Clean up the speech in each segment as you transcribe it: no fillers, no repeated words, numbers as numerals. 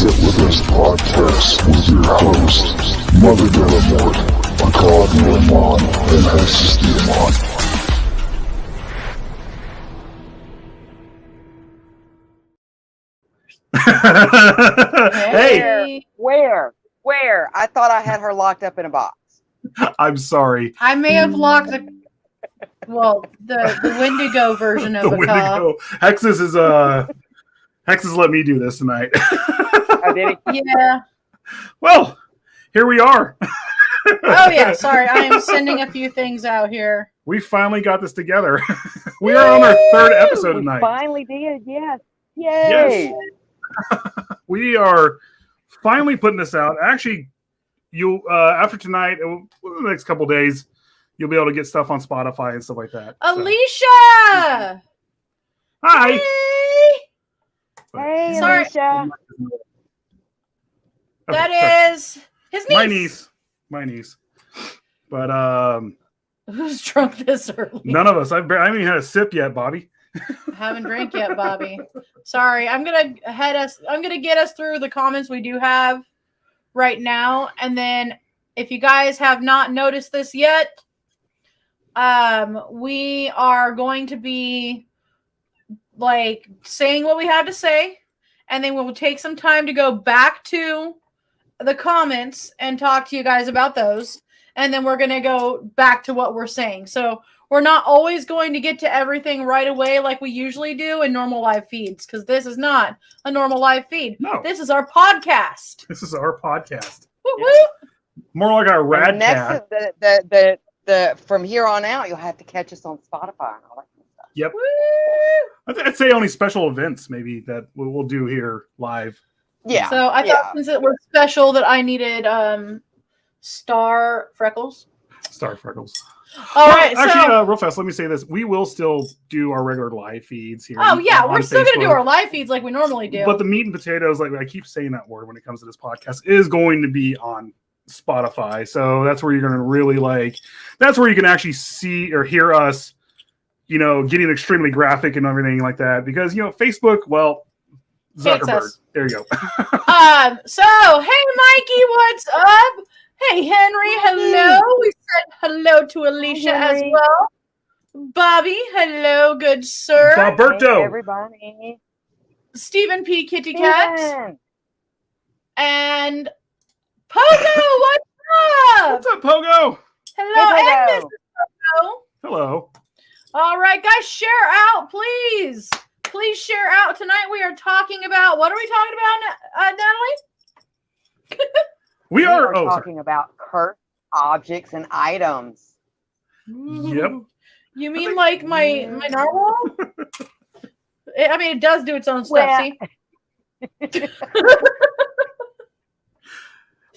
Get With Us podcast with your hosts, Mother Delamort, Akkad Norman, and Hexus Diamond. Hey. Where? I thought I had her locked up in a box. I'm sorry. I may have locked the Wendigo version of The Wendigo. Hexus let me do this tonight. Oh, did he? Yeah. Well, here we are. Oh yeah, sorry. I am sending a few things out here. We finally got this together. We are on our third episode We tonight. finally did, yes. Yay! Yes. We are finally putting this out. Actually, you'll after tonight, the next couple days, you'll be able to get stuff on Spotify and stuff like that. Alicia! Hi. Hey, Sorry. Alicia. That is his niece. My niece. But Who's drunk this early? none of us. I haven't even had a sip yet, Bobby. Haven't drank yet, Bobby. Sorry. I'm gonna get us through the comments we do have right now, and then if you guys have not noticed this yet, we are going to be like saying what we have to say, and then we'll take some time to go back to the comments and talk to you guys about those, and then we're going to go back to what we're saying. So we're not always going to get to everything right away like we usually do in normal live feeds, because this is not a normal live feed. No. This is our podcast. This is our podcast. Woo woo. More like our rad And cat. next, the from here on out, you'll have to catch us on Spotify and all that kind of stuff. Yep. Woo. I'd say only special events maybe that we'll do here live. Yeah. So I thought since it was special that I needed star freckles. Star Freckles. All right. Actually, real fast, let me say this. We will still do our regular live feeds here. Oh yeah, we're on still going to do Facebook. our live feeds like we normally do. But the meat and potatoes, like I keep saying that word when it comes to this podcast, is going to be on Spotify. So that's where you're going to really that's where you can actually see or hear us, getting extremely graphic and everything like that. Because, Facebook, well, Hates Zuckerberg. us. There you go. So, hey, Mikey, what's up? Hey, Henry, hello. We said hello to Alicia as Henry. well. Bobby, hello, good sir. Alberto. Hey, everybody. Stephen P. Kitty Cat. Steven. And Pogo, what's up? What's up, Pogo? Hello, Hey, and Pogo. Mrs. Pogo. Hello. All right, guys, share out, please. Please share out. Tonight we are talking about, what are we talking about, Natalie? We are talking about cursed objects and items. Yep. You mean like my narwhal? I mean, it does do its own stuff, Well- see?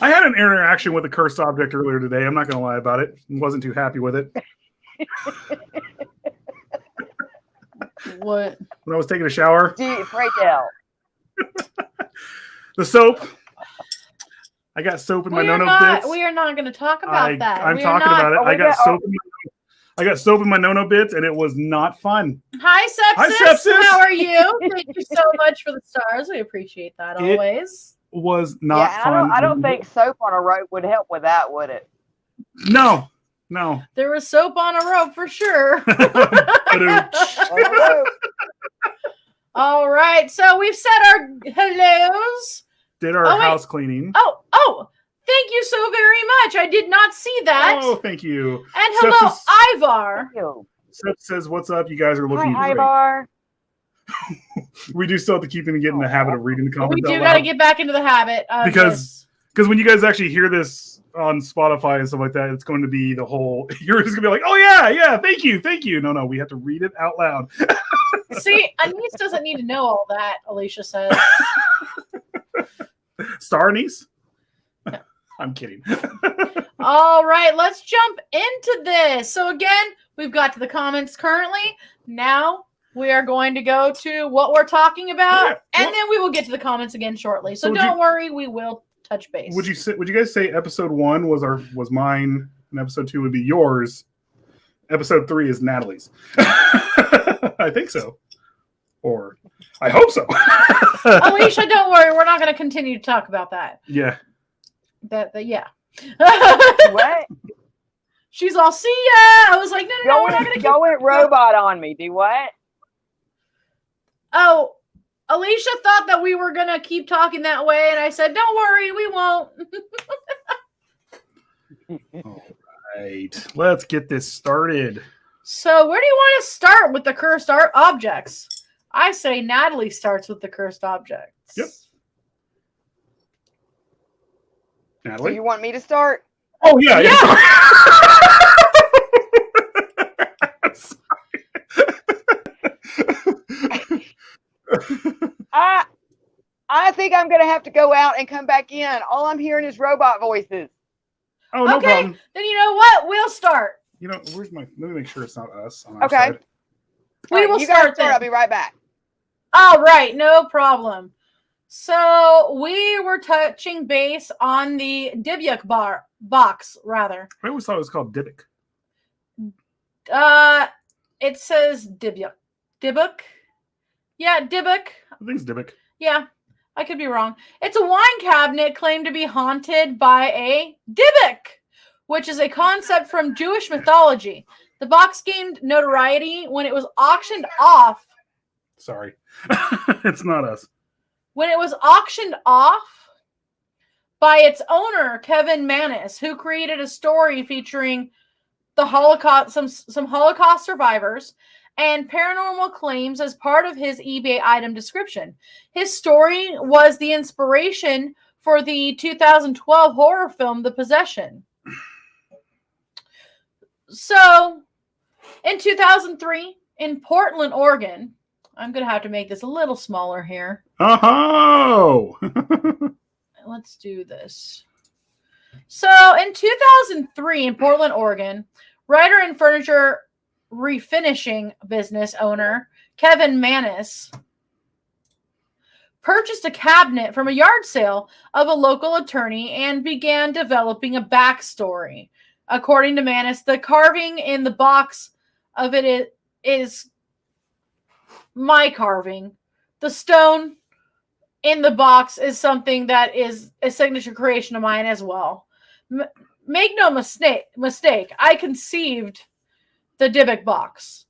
I had an interaction with a cursed object earlier today. I'm not going to lie about it. Wasn't too happy with it. What? When I was taking a shower, Pray tell. the soap. I got soap in my no-no bits. We are not going to talk about that. I'm We are talking not- about it. I got soap in my no-no bits, and it was not fun. Hi, Sepsis. Hi, Sepsis. How are you? Thank you so much for the stars. We appreciate that It- always. Was not fun. I don't think soap on a rope would help with that, would it? No. There was soap on a rope for sure. All right. So we've said our hellos. Did our house cleaning. Oh, thank you so very much. I did not see that. Oh, thank you. And hello, Sepsis- Ivar. Thank you. Seth says, "What's up? You guys are looking Hi, great." Ivar. We do still have to keep in the habit of reading the comments. We do out got to loud. get back into the habit. Of because when you guys actually hear this on Spotify and stuff like that, it's going to be the whole. You're just gonna be like, "Oh yeah, thank you." No, we have to read it out loud. this. See, Anise doesn't need to know all that. Alicia says. Star niece? I'm kidding. All right, let's jump into this. So again, we've got to the comments currently. Now we are going to go to what we're talking about, and then we will get to the comments again shortly. So don't worry, we will touch base. Would you guys say episode 1 was mine, and episode 2 would be yours? Episode 3 is Natalie's. I think so. Or I hope so. Alicia, don't worry. We're not going to continue to talk about that. Yeah. Yeah. What? She's all, see ya. I was like, no, we're not going to Y'all went robot on me. Do what? Oh, Alicia thought that we were going to keep talking that way. And I said, don't worry, we won't. All right. Let's get this started. So where do you want to start with the cursed objects? I say Natalie starts with the cursed objects. Yep. So Natalie? you want me to start? Oh, yeah. I think I'm gonna have to go out and come back in. All I'm hearing is robot voices. Oh, no Okay. problem. Then you know what? We'll start. You know, where's my... Let me make sure it's not us on our Okay. side. We will You guys start then. I'll be right back. All right, no problem. So we were touching base on the Dybbuk box, rather. I always thought it was called Dybbuk. It says Dybbuk. Dybbuk? Yeah, Dybbuk. I think it's Dybbuk. Yeah, I could be wrong. It's a wine cabinet claimed to be haunted by a Dybbuk, which is a concept from Jewish mythology. The box gained notoriety when it was auctioned off. Sorry. It's not us. When it was auctioned off by its owner, Kevin Manis, who created a story featuring the Holocaust, some Holocaust survivors, and paranormal claims as part of his eBay item description. His story was the inspiration for the 2012 horror film, The Possession. So, in 2003, in Portland, Oregon, I'm going to have to make this a little smaller here. Oh! Let's do this. So, in 2003, in Portland, Oregon, writer and furniture refinishing business owner Kevin Manis purchased a cabinet from a yard sale of a local attorney and began developing a backstory. According to Manis, the carving in the box of it is my carving. The stone in the box is something that is a signature creation of mine as well. Make no mistake, I conceived the Dybbuk box.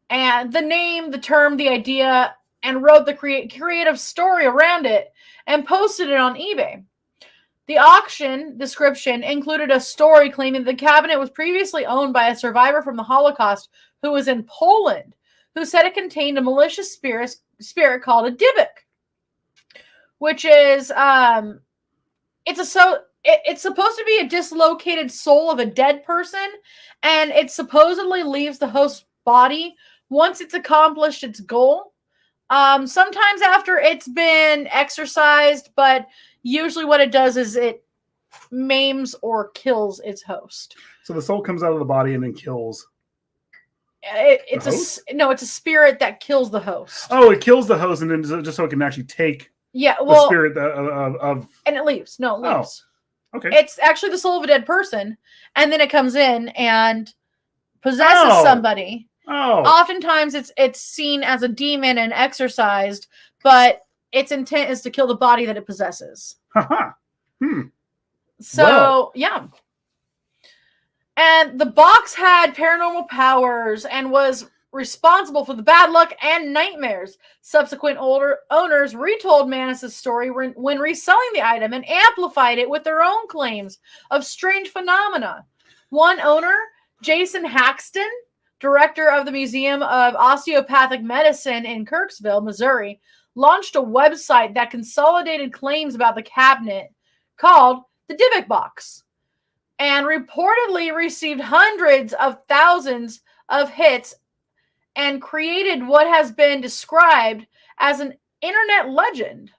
And the name, the term, the idea, and wrote the creative story around it and posted it on eBay. The auction description included a story claiming the cabinet was previously owned by a survivor from the Holocaust who was in Poland, who said it contained a malicious spirit called a Dybbuk, which is it's supposed to be a dislocated soul of a dead person, and it supposedly leaves the host's body once it's accomplished its goal. Sometimes after it's been exorcised, but usually what it does is it maims or kills its host. So the soul comes out of the body and then kills. It's a spirit that kills the host. Oh, it kills the host, and then just so it can actually take the spirit of and it leaves. No, it leaves. Okay. It's actually the soul of a dead person, and then it comes in and possesses somebody. Oh. Oftentimes it's seen as a demon and exorcised, but its intent is to kill the body that it possesses. Haha. So, Wow. yeah. And the box had paranormal powers and was responsible for the bad luck and nightmares. Subsequent owners retold Manis' story when reselling the item and amplified it with their own claims of strange phenomena. One owner, Jason Haxton, director of the Museum of Osteopathic Medicine in Kirksville, Missouri, launched a website that consolidated claims about the cabinet called the Dybbuk box, and reportedly received hundreds of thousands of hits and created what has been described as an internet legend.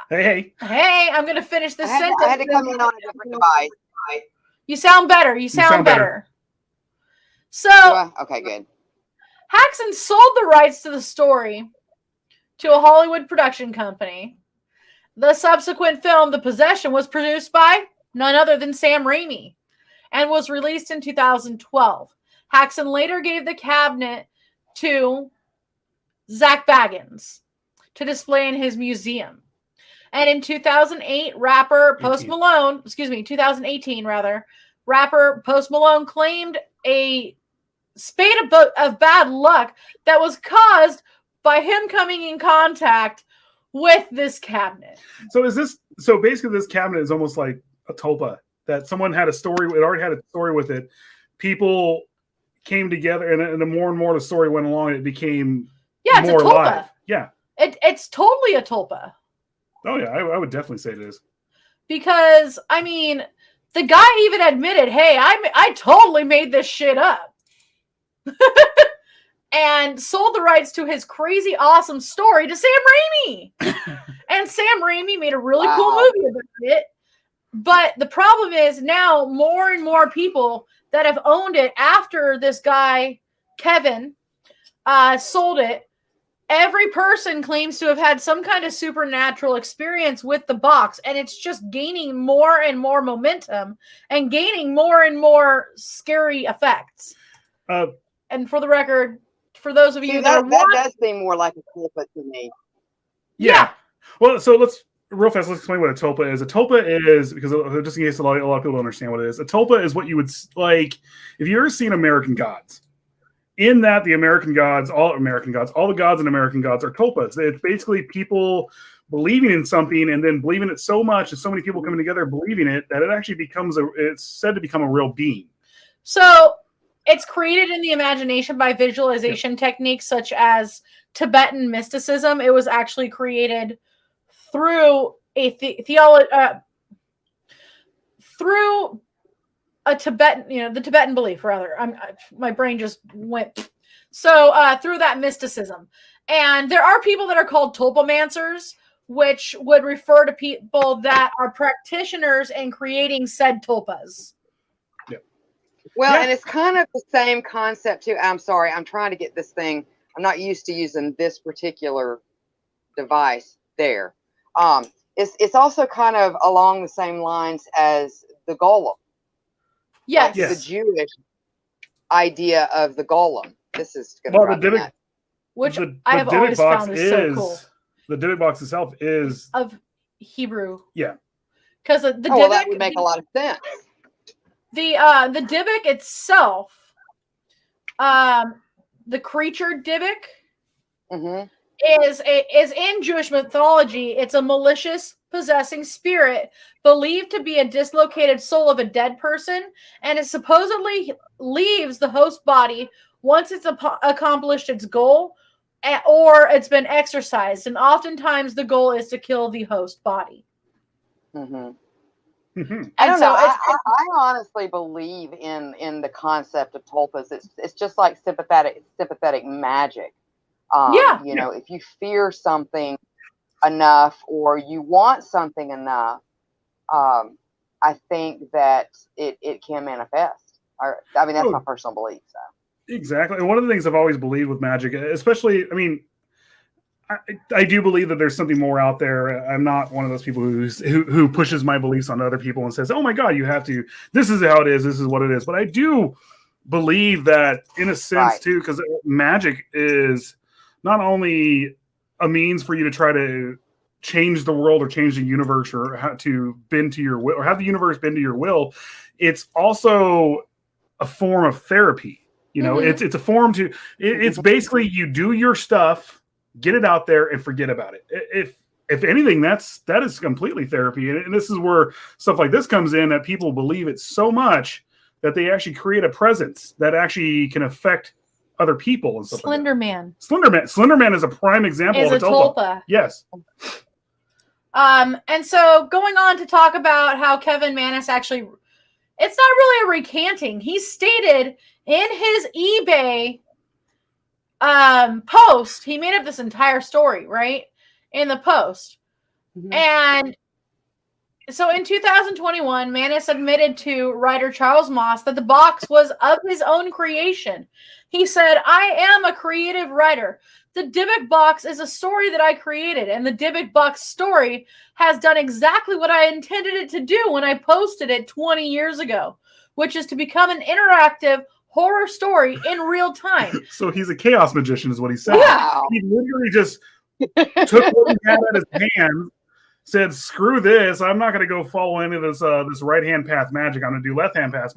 Hey. Hey, I'm going to finish this sentence. I had to come in on a different device. You sound better. You sound better. So, Okay, good. Haxton sold the rights to the story to a Hollywood production company. The subsequent film, The Possession, was produced by none other than Sam Raimi and was released in 2012. Haxton later gave the cabinet to Zach Baggins to display in his museum. And in 2008, rapper Post Malone, 2018 rather, rapper Post Malone claimed a spate of bad luck that was caused by him coming in contact with this cabinet. So basically this cabinet is almost like a tulpa, that someone had a story, it already had a story with it. People came together, and the more and more the story went along, it became it's more a tulpa. alive. Yeah. It's totally a tulpa. Oh yeah, I would definitely say it is. Because, I mean, the guy even admitted, hey, I totally made this shit up. And sold the rights to his crazy awesome story to Sam Raimi. And Sam Raimi made a really cool movie about it. But the problem is now more and more people that have owned it after this guy, Kevin, sold it. Every person claims to have had some kind of supernatural experience with the box, and it's just gaining more and more momentum and gaining more and more scary effects. And for the record, for those of you that does seem more like a tulpa to me. Yeah. Well, so let's explain what a tulpa is. A tulpa is, because just in case a lot of people don't understand what it is, a tulpa is what you would like if you ever seen American Gods. In that, the American gods, all the gods and American gods are tulpas. It's basically people believing in something and then believing it so much and so many people coming together believing it that it actually it's said to become a real being. So it's created in the imagination by visualization techniques such as Tibetan mysticism. It was actually created through through a Tibetan, the Tibetan belief, rather. My brain just went. So through that mysticism. And there are people that are called tulpamancers, which would refer to people that are practitioners in creating said tulpas. Yeah. Well, and it's kind of the same concept too. I'm sorry, I'm trying to get this thing. I'm not used to using this particular device there. It's also kind of along the same lines as the golem. Yes. Like the Jewish idea of the golem. This is going to the nuts. Which I have always found is so cool. The Dybbuk box itself is of Hebrew. Yeah. Because the Dybbuk, well, that would make a lot of sense. The Dybbuk itself, the creature Dybbuk, is in Jewish mythology. It's a malicious, possessing spirit believed to be a dislocated soul of a dead person, and it supposedly leaves the host body once it's accomplished its goal or it's been exorcised, and oftentimes the goal is to kill the host body. I don't know. I honestly believe in the concept of tulpas. It's just like sympathetic magic. If you fear something enough or you want something enough, I think that it can manifest. That's my personal belief. So. Exactly. And one of the things I've always believed with magic, especially, I do believe that there's something more out there. I'm not one of those people who pushes my beliefs on other people and says, oh my God, you have to, this is how it is. This is what it is. But I do believe that in a sense too, because magic is not only a means for you to try to change the world or change the universe or how to bend to your will or have the universe bend to your will. It's also a form of therapy. It's a form to, it's basically you do your stuff, get it out there and forget about it. If anything, that is completely therapy. And this is where stuff like this comes in, that people believe it so much that they actually create a presence that actually can affect other people and stuff. Slenderman. Slenderman is a prime example of a tulpa. Yes. And so going on to talk about how Kevin Mannis actually, it's not really a recanting. He stated in his eBay post, he made up this entire story, right? In the post. And so in 2021, Mannis admitted to writer Charles Moss that the box was of his own creation. He said, I am a creative writer. The Dybbuk box is a story that I created, and the Dybbuk box story has done exactly what I intended it to do when I posted it 20 years ago, which is to become an interactive horror story in real time. So he's a chaos magician, is what he said. Wow. He literally just took what he had at his hand, said, "Screw this! I'm not going to go follow any of this this right hand path magic. I'm going to do left hand path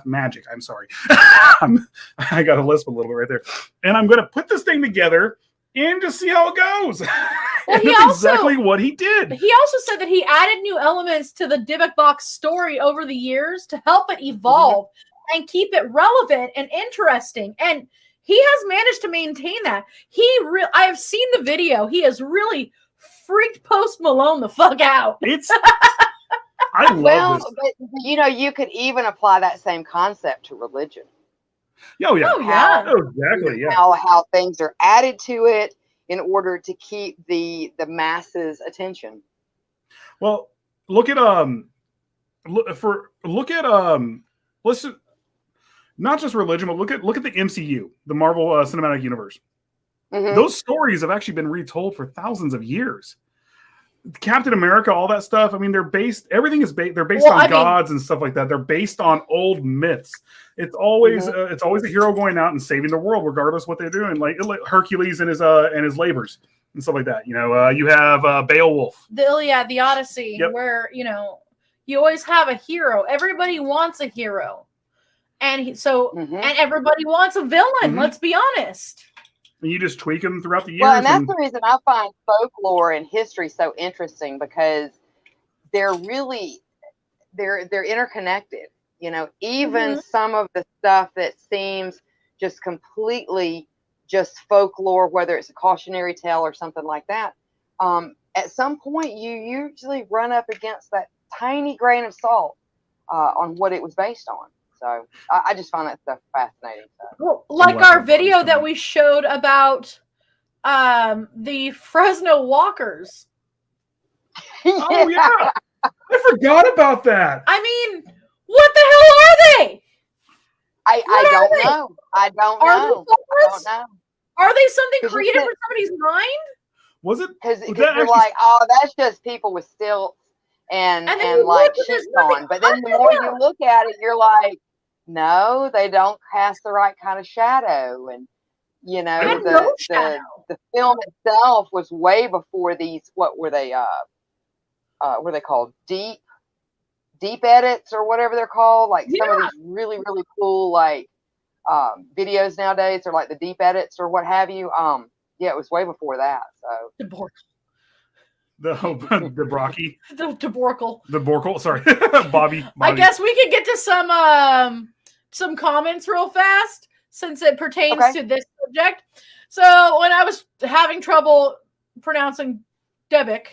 magic. I'm sorry, I got a lisp a little bit right there, and I'm going to put this thing together and just see how it goes." Well, and that's exactly what he did. He also said that he added new elements to the Dybbuk box story over the years to help it evolve and keep it relevant and interesting. And he has managed to maintain that. I have seen the video. He has really freaked Post Malone the fuck out. I love this. But, you could even apply that same concept to religion. Oh yeah. Exactly. Yeah. How things are added to it in order to keep the masses' attention. Well, look at let's just, not just religion, but look at the MCU, the Marvel Cinematic Universe. Those stories have actually been retold for thousands of years. Captain America, all that stuff. I mean, they're based on gods and stuff like that. They're based on old myths. It's always a hero going out and saving the world, regardless of what they're doing. Like Hercules and his labors and stuff like that. You have Beowulf, the Iliad, the Odyssey, where you always have a hero. Everybody wants a hero, and and everybody wants a villain. Let's be honest. And you just tweak them throughout the years. Well, and that's the reason I find folklore and history so interesting, because they're interconnected. Even some of the stuff that seems just completely just folklore, whether it's a cautionary tale or something like that, at some point you usually run up against that tiny grain of salt on what it was based on. So I just find that stuff fascinating. Well, like our video that we showed about the Fresno Walkers. Oh yeah, I forgot about that. I mean, what the hell are they? I don't know. I don't know. Are they something created for somebody's mind? Was it? Because you're like, oh, that's just people with stilts and like shit on. But then the more you look at it, you're like, no, they don't cast the right kind of shadow. And the film itself was way before these. What were they? What were they called? Deep edits or whatever they're called. Like some of these really, really cool videos nowadays are like the deep edits or what have you. Yeah, it was way before that. So the Brocky. The Borkle. The Borkle. Sorry, Bobby. I guess we could get to some comments real fast since it pertains to this subject. So when I was having trouble pronouncing Dybbuk,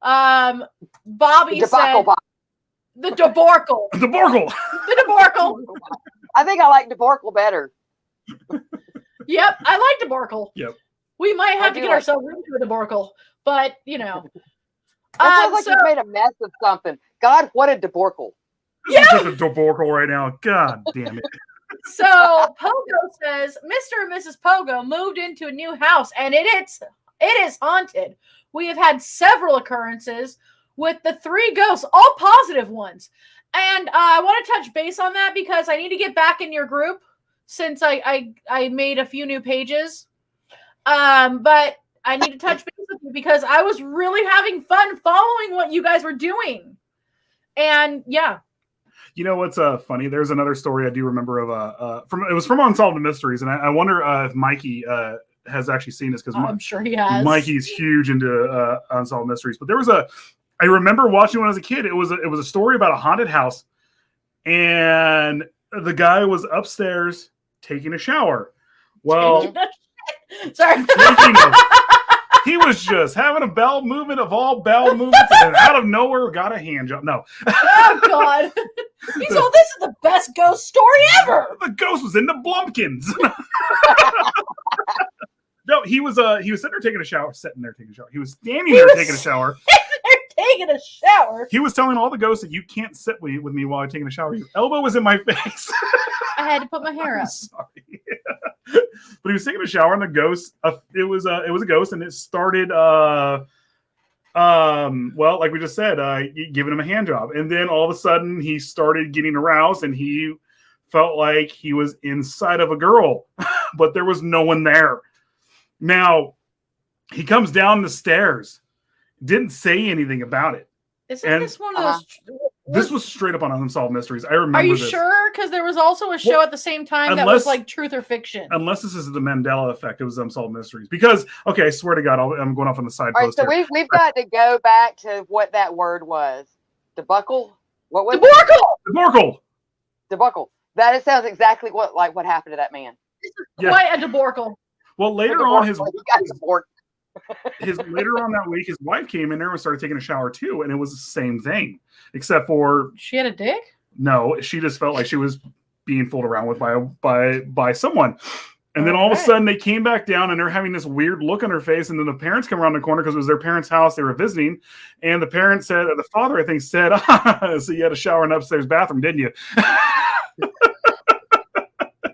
Bobby said the Deborkle. The Borkle. The Deborkle. I think I like Deborkle better. Yep, I like Deborkle. Yep. We might have to get ourselves into a Deborkle, but That sounds like you made a mess of something. God, what a Deborkle. This is just a Deborkle right now. God damn it. So Pogo says Mr. and Mrs. Pogo moved into a new house and it is haunted. We have had several occurrences with the 3 ghosts, all positive ones. And I want to touch base on that because I need to get back in your group since I made a few new pages. But I need to touch base with you because I was really having fun following what you guys were doing. And yeah. You know what's funny? There's another story I do remember of it was from Unsolved Mysteries, and I wonder if Mikey has actually seen this because I'm sure he has. Mikey's huge into Unsolved Mysteries. But there was I remember watching when I was a kid. It was a story about a haunted house, and the guy was upstairs taking a shower. Well, sorry. He was just having a bowel movement of all bowel movements, and out of nowhere got a hand job. No. Oh God. This is the best ghost story ever. The ghost was in the Blumpkins. No, he was sitting there taking a shower. He was standing there taking a shower. Taking a shower. He was telling all the ghosts that you can't sit with me while I'm taking a shower. Your elbow was in my face. I had to put my hair up. Sorry. But he was taking a shower, and the ghost. It was a ghost, and it started. Well, like we just said, giving him a hand job, and then all of a sudden he started getting aroused, and he felt like he was inside of a girl, but there was no one there. Now, he comes down the stairs, didn't say anything about it. Isn't this one of those? This was straight up on Unsolved Mysteries. I remember. Are you this. sure? Because there was also a show at the same time that was like Truth or Fiction. Unless this is the Mandela Effect, it was Unsolved Mysteries. Because, okay, I swear to God, I'm going off on the side post. All right, so we've got to go back to what that word was. Debuckle? What was Deborkle! Debuckle. That sounds exactly what happened to that man. Quite a deborkle. Well, later on, later on that week, his wife came in there and started taking a shower too, and it was the same thing, except for she had a dick. No, she just felt like she was being fooled around with by someone. And then all of a sudden they came back down and they're having this weird look on her face. And then the parents come around the corner because it was their parents' house. They were visiting. And the parents said, the father, I think, said, so you had a shower in the upstairs bathroom, didn't you? It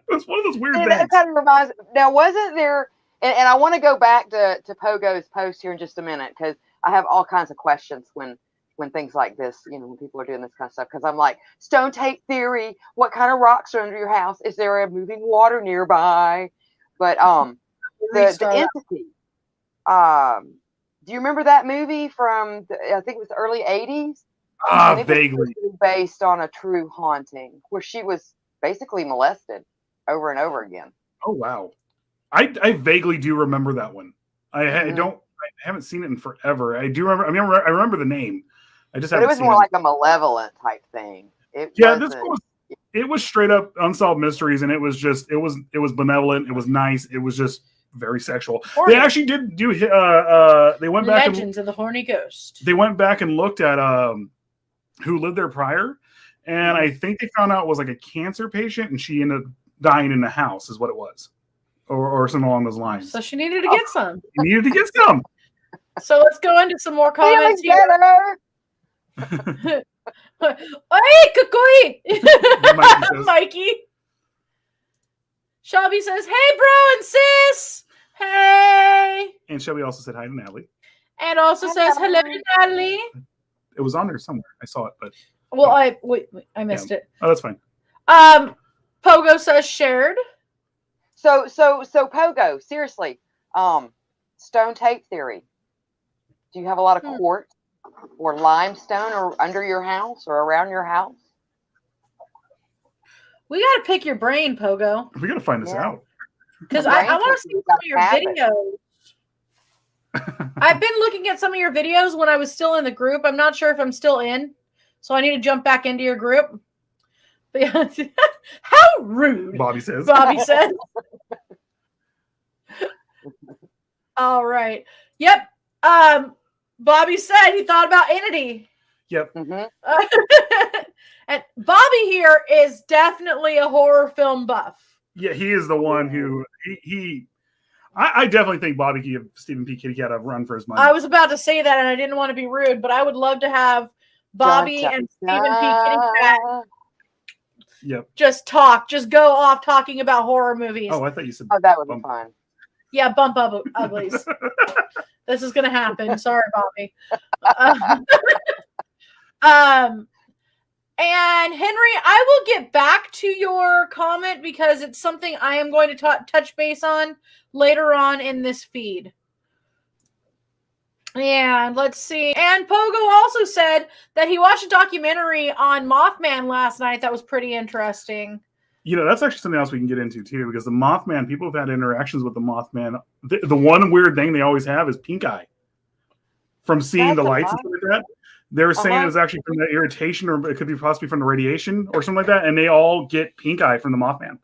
was one of those weird things. That kind of reminds me. Now, wasn't there, and I want to go back to Pogo's post here in just a minute, because I have all kinds of questions when things like this, when people are doing this kind of stuff, because I'm like, stone tape theory, what kind of rocks are under your house? Is there a moving water nearby? But the entity, do you remember that movie from, I think it was the early 80s? Vaguely. Based on a true haunting where she was basically molested over and over again. Oh, wow. I vaguely do remember that one. I haven't seen it in forever. I do remember, I remember the name. But it was more like a malevolent type thing. It was straight up Unsolved Mysteries, and it was benevolent. It was nice. It was just very sexual. Horny. They actually did do. They went back. Legends of the Horny Ghost. They went back and looked at who lived there prior, and I think they found out it was like a cancer patient, and she ended up dying in the house, is what it was, or something along those lines. So she needed to get some. She needed to get some. So let's go into some more comments here. Hey, Kukui! Mikey. Shelby says, hey, bro and sis. Hey. And Shelby also said hi to Natalie. And also says, hello, Natalie. It was on there somewhere. I saw it, but. Well, I missed it. Oh, that's fine. Pogo says shared. So Pogo, seriously, stone tape theory. Do you have a lot of quartz or limestone or under your house or around your house? We got to pick your brain, Pogo. We got to find this out. Because I want to see some of your videos. I've been looking at some of your videos when I was still in the group. I'm not sure if I'm still in, so I need to jump back into your group. But yeah, how rude. Bobby says. All right. Yep. Bobby said he thought about Entity. Yep. Mm-hmm. And Bobby here is definitely a horror film buff. Yeah, he is the one who I definitely think Bobby could give Stephen P. Kitty Cat a run for his money. I was about to say that, and I didn't want to be rude, but I would love to have Bobby and Stephen P. Kitty Cat just go off talking about horror movies. Oh, I thought you said. Oh, that would be fun. Yeah, bump up uglies. This is gonna happen. Sorry, Bobby. And Henry, I will get back to your comment because it's something I am going to touch base on later on in this feed. And let's see. And Pogo also said that he watched a documentary on Mothman last night that was pretty interesting. That's actually something else we can get into too, because the Mothman, people have had interactions with the Mothman. The one weird thing they always have is pink eye from seeing the lights and stuff like that. They were saying it was actually from the irritation, or it could be possibly from the radiation or something like that. And they all get pink eye from the Mothman.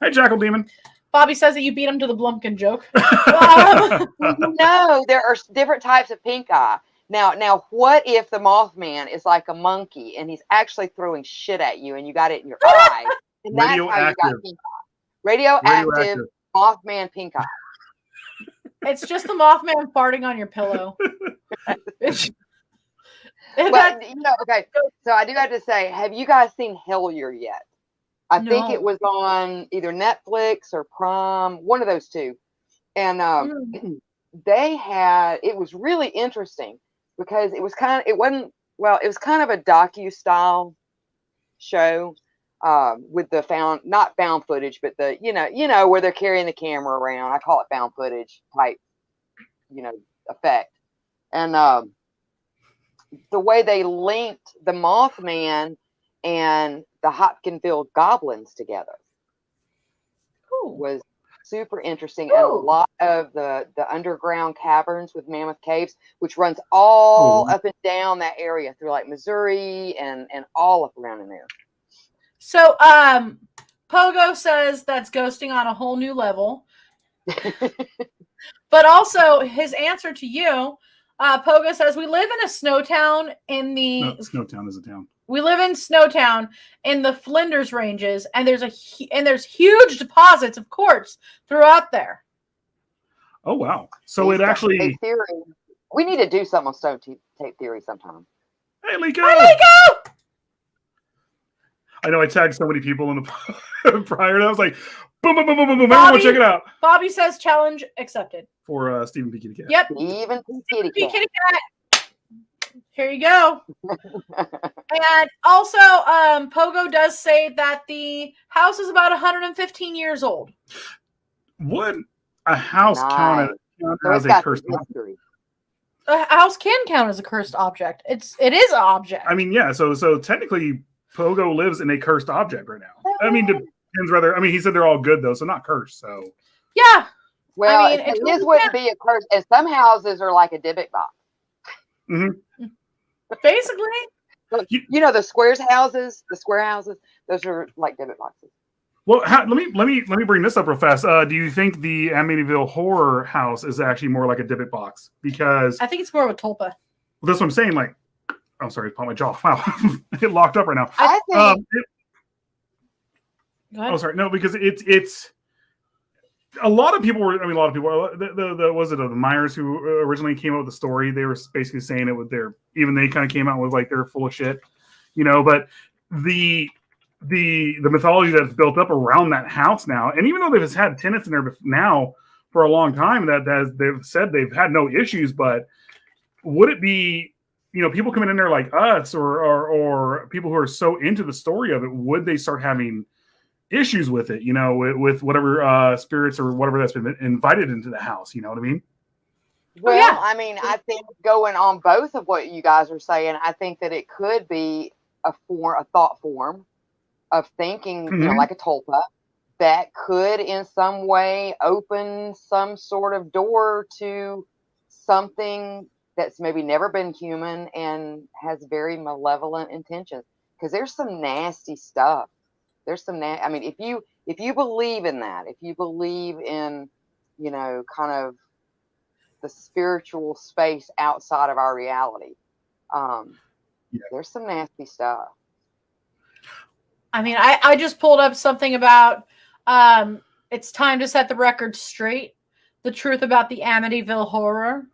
Hey, Jackal Demon. Bobby says that you beat him to the Blumpkin joke. No, there are different types of pink eye. Now, what if the Mothman is like a monkey and he's actually throwing shit at you and you got it in your eye? And that's how you got pink eye. Radioactive Mothman pink eye. It's just the Mothman farting on your pillow. But, okay, so I do have to say, have you guys seen Hellier yet? I think it was on either Netflix or Prime, one of those two. And it was really interesting because it was kind of a docu-style show. with the not found footage, but the where they're carrying the camera around. I call it found footage type, effect. And the way they linked the Mothman and the Hopkinsville goblins together was super interesting. And a lot of the underground caverns with Mammoth Caves, which runs all up and down that area through like Missouri and all up around in there. So Pogo says that's ghosting on a whole new level. But also his answer to you, Pogo says, we live in a snowtown in the... No, Snowtown is a town. We live in Snowtown in the Flinders Ranges, and there's huge deposits of quartz throughout there. Oh, wow. So it actually... We need to do something on stone tape theory sometime. Hey, Liko! Hi, Liko! I know I tagged so many people in the prior, and I was like, boom, boom, boom, boom, boom, boom. Everyone check it out. Bobby says challenge accepted. For Stephen P. Kitty Cat. Yep. Stephen P. Kitty Cat. Here you go. And also, Pogo does say that the house is about 115 years old. Would a house count as a cursed object? A house can count as a cursed object. It is an object. I mean, yeah. So technically, Pogo lives in a cursed object right now. I mean, depends rather. I mean, he said they're all good though, so not cursed. So yeah. Well, I mean, his wouldn't be a curse, and some houses are like a Dybbuk box. Mm-hmm. Basically, the square houses, those are like Dybbuk boxes. Well, let me bring this up real fast. Do you think the Amityville Horror House is actually more like a Dybbuk box? Because I think it's more of a tulpa. Well, that's what I'm saying. Like, I'm sorry, I popped my jaw. Wow, it locked up right now. I think. Oh, sorry, no, because it's. A lot of people were. I mean, a lot of people. The Myers who originally came up with the story? They were basically saying it with even they kind of came out with like they're full of shit, But the mythology that's built up around that house now, and even though they've had tenants in there now for a long time, that they've said they've had no issues, but would it be, people coming in there like us or people who are so into the story of it, would they start having issues with it, with whatever spirits or whatever that's been invited into the house? You know what I mean? Well, yeah. I mean, I think going on both of what you guys are saying, I think that it could be a thought form of thinking, like a tulpa, that could in some way open some sort of door to something that's maybe never been human and has very malevolent intentions. Because there's some nasty stuff. There's some I mean, if you believe in that, if you believe in, kind of the spiritual space outside of our reality, there's some nasty stuff. I mean, I just pulled up something about it's time to set the record straight. The truth about the Amityville Horror.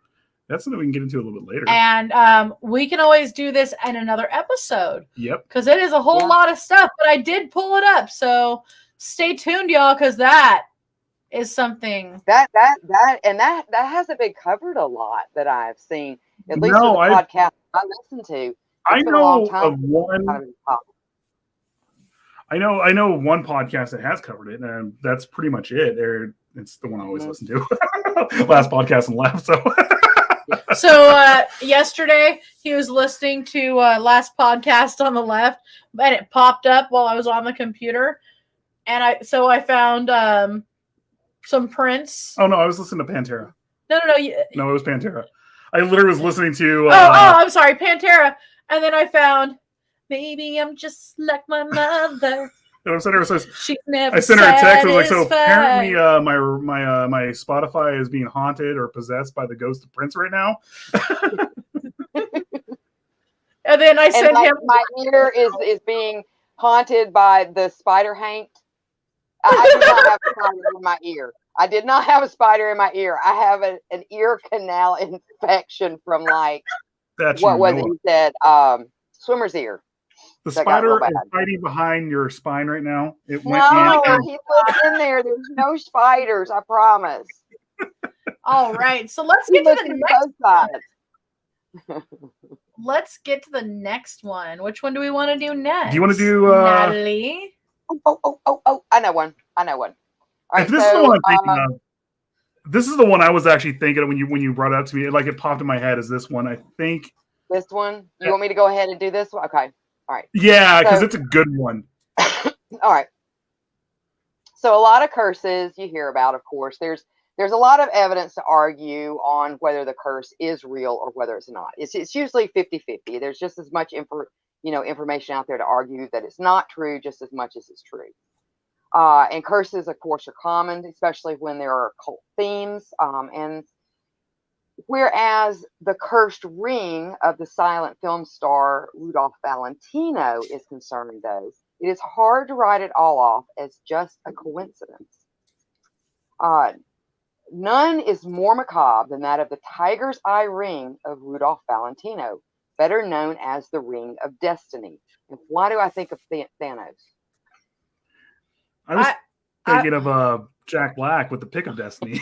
That's something we can get into a little bit later. And we can always do this in another episode. Yep. Because it is a whole lot of stuff, but I did pull it up. So stay tuned, y'all, because that is something. That hasn't been covered a lot that I've seen. At least in the podcast I listen to. I know of one. I know one podcast that has covered it, and that's pretty much it. It's the one I always listen to. Last podcast and left. So yesterday he was listening to last podcast on the left, and it popped up while I was on the computer, and I found some Prince. Oh no, I was listening to Pantera. No, it was Pantera. I literally was listening to. I'm sorry, Pantera, and then I found. Maybe I'm just like my mother. I sent her a text. I was like, so apparently my Spotify is being haunted or possessed by the ghost of Prince right now. And then I sent him. My ear is being haunted by the spider Hank. I do not have a spider in my ear. I did not have a spider in my ear. I have an ear canal infection from like what was it? He said swimmer's ear. The spider is hiding behind your spine right now. It went in. He put in there. There's no spiders, I promise. All right. So let's get to the next one. Let's get to the next one. Which one do we want to do next? Do you want to do Natalie? Oh, I know one. All right, if this is the one I'm thinking of, this is the one I was actually thinking of when you brought it up to me. Like it popped in my head as this one. I think this one. You want me to go ahead and do this one? Okay. All right. Yeah, because it's a good one. All right. So a lot of curses you hear about, of course. There's a lot of evidence to argue on whether the curse is real or whether it's not. It's usually 50-50. There's just as much information out there to argue that it's not true just as much as it's true. And curses, of course, are common, especially when there are occult themes. And whereas the cursed ring of the silent film star Rudolph Valentino is concerned, though, it is hard to write it all off as just a coincidence. None is more macabre than that of the tiger's eye ring of Rudolph Valentino, better known as the Ring of Destiny. And why do I think of Thanos? I was thinking of Jack Black with the Pick of Destiny.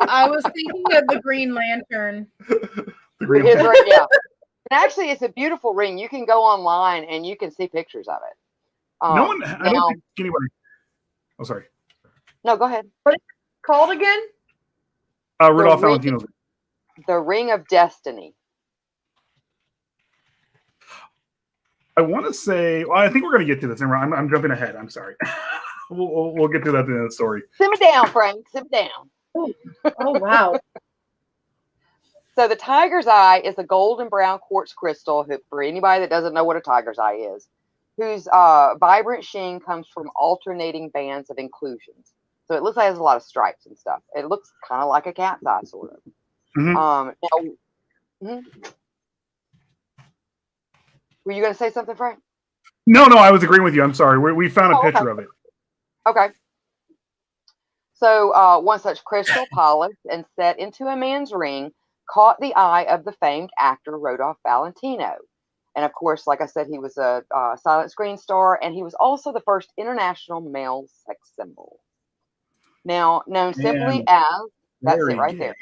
I was thinking of the Green Lantern. The Green Lantern. Yeah. And actually, it's a beautiful ring. You can go online and you can see pictures of it. I don't think anybody. Oh, sorry. No, go ahead. What is it called again? Rudolph Valentino's. The Ring of Destiny. I want to say. Well, I think we're going to get to this. I'm jumping ahead. I'm sorry. we'll get to that at the end of the story. Simmer down, Frank. Simmer down. Oh, wow. So the tiger's eye is a golden brown quartz crystal, for anybody that doesn't know what a tiger's eye is, whose vibrant sheen comes from alternating bands of inclusions. So it looks like it has a lot of stripes and stuff. It looks kind of like a cat's eye, sort of. Mm-hmm. Were you going to say something, Frank? No, I was agreeing with you. I'm sorry. We found a picture of it. Okay. So one such crystal, polished and set into a man's ring, caught the eye of the famed actor Rudolph Valentino. And of course, like I said, he was a silent screen star, and he was also the first international male sex symbol. Now, known simply as, that's it right there.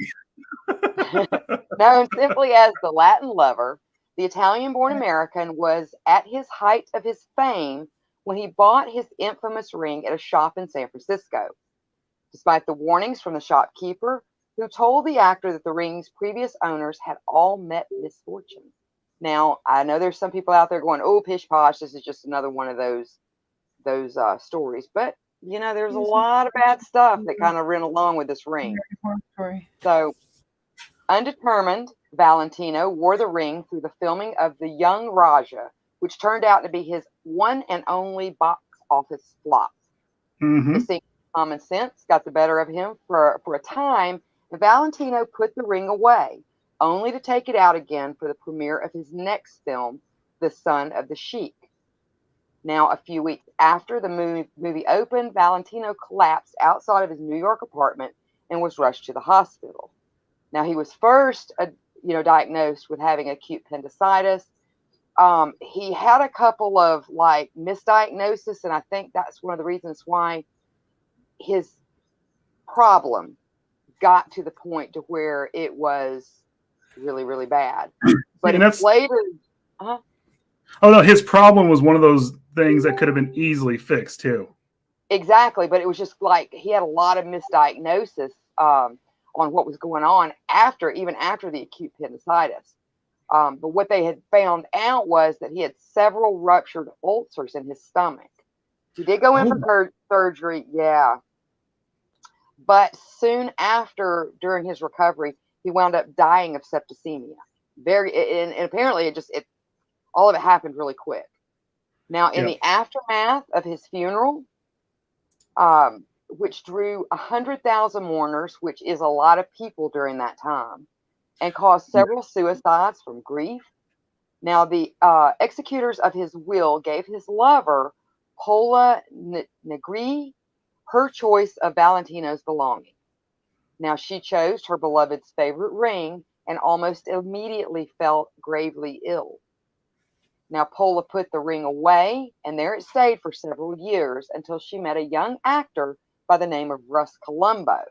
Known simply as the Latin lover, the Italian-born American was at his height of his fame when he bought his infamous ring at a shop in San Francisco. Despite the warnings from the shopkeeper, who told the actor that the ring's previous owners had all met misfortune. Now, I know there's some people out there going, "Oh, pish posh, this is just another one of those stories." But there's a lot of bad stuff that kind of ran along with this ring. So, undetermined, Valentino wore the ring through the filming of The Young Raja, which turned out to be his one and only box office flop. Mm-hmm. It seemed common sense got the better of him for a time, and Valentino put the ring away, only to take it out again for the premiere of his next film, The Son of the Sheik. Now, a few weeks after the movie opened, Valentino collapsed outside of his New York apartment and was rushed to the hospital. Now, he was first, diagnosed with having acute appendicitis. He had a couple of misdiagnoses, and I think that's one of the reasons why his problem got to the point to where it was really, really bad. But it's later. Oh no, his problem was one of those things that could have been easily fixed too. Exactly, but it was just he had a lot of misdiagnosis on what was going on even after the acute appendicitis. But what they had found out was that he had several ruptured ulcers in his stomach. He did go in for surgery, yeah. But soon after, during his recovery, he wound up dying of septicemia. And apparently all of it happened really quick. Now, in the aftermath of his funeral, which drew 100,000 mourners, which is a lot of people during that time, and caused several suicides from grief. Now, the executors of his will gave his lover, Pola Negri, her choice of Valentino's belonging. Now, she chose her beloved's favorite ring and almost immediately fell gravely ill. Now, Pola put the ring away, and there it stayed for several years until she met a young actor by the name of Russ Columbo,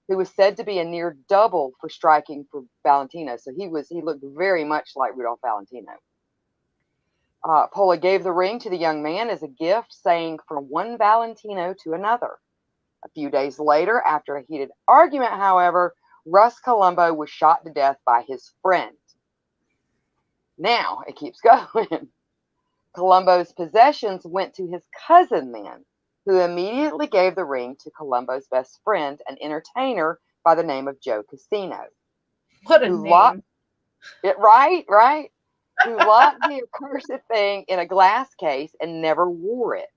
who was said to be a near double for striking for Valentino. So he looked very much like Rudolph Valentino. Pola gave the ring to the young man as a gift, saying from one Valentino to another. A few days later, after a heated argument, however, Russ Colombo was shot to death by his friend. Now, it keeps going. Colombo's possessions went to his cousin then, who immediately gave the ring to Colombo's best friend, an entertainer by the name of Joe Casino. What a name. Right? Who locked the accursed thing in a glass case and never wore it.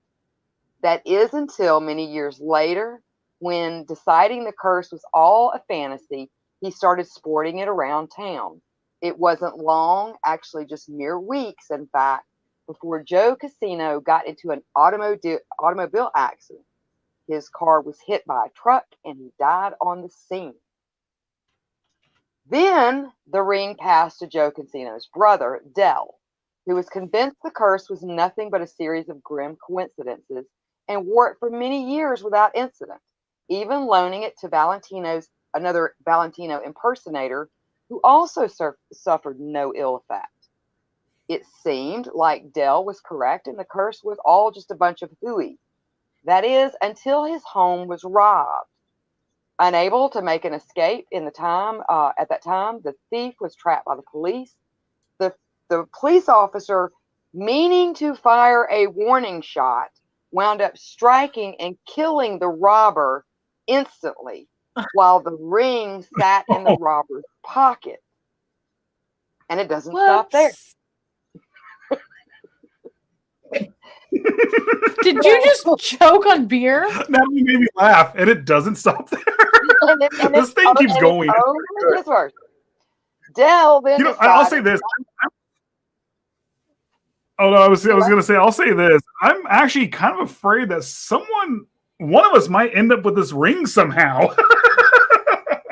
That is until many years later, when deciding the curse was all a fantasy, he started sporting it around town. It wasn't long, actually just mere weeks, in fact, before Joe Casino got into an automobile accident. His car was hit by a truck and he died on the scene. Then the ring passed to Joe Casino's brother, Dell, who was convinced the curse was nothing but a series of grim coincidences and wore it for many years without incident, even loaning it to another Valentino impersonator who also suffered no ill effect. It seemed like Dell was correct and the curse was all just a bunch of hooey. That is, until his home was robbed. Unable to make an escape at that time, the thief was trapped by the police. The police officer, meaning to fire a warning shot, wound up striking and killing the robber instantly, while the ring sat in the robber's pocket. And it doesn't stop there. Did you just choke on beer? That made me laugh, and it doesn't stop there. This thing keeps going. Dell then I'll say this. I was going to say, I'll say this. I'm actually kind of afraid that one of us might end up with this ring somehow.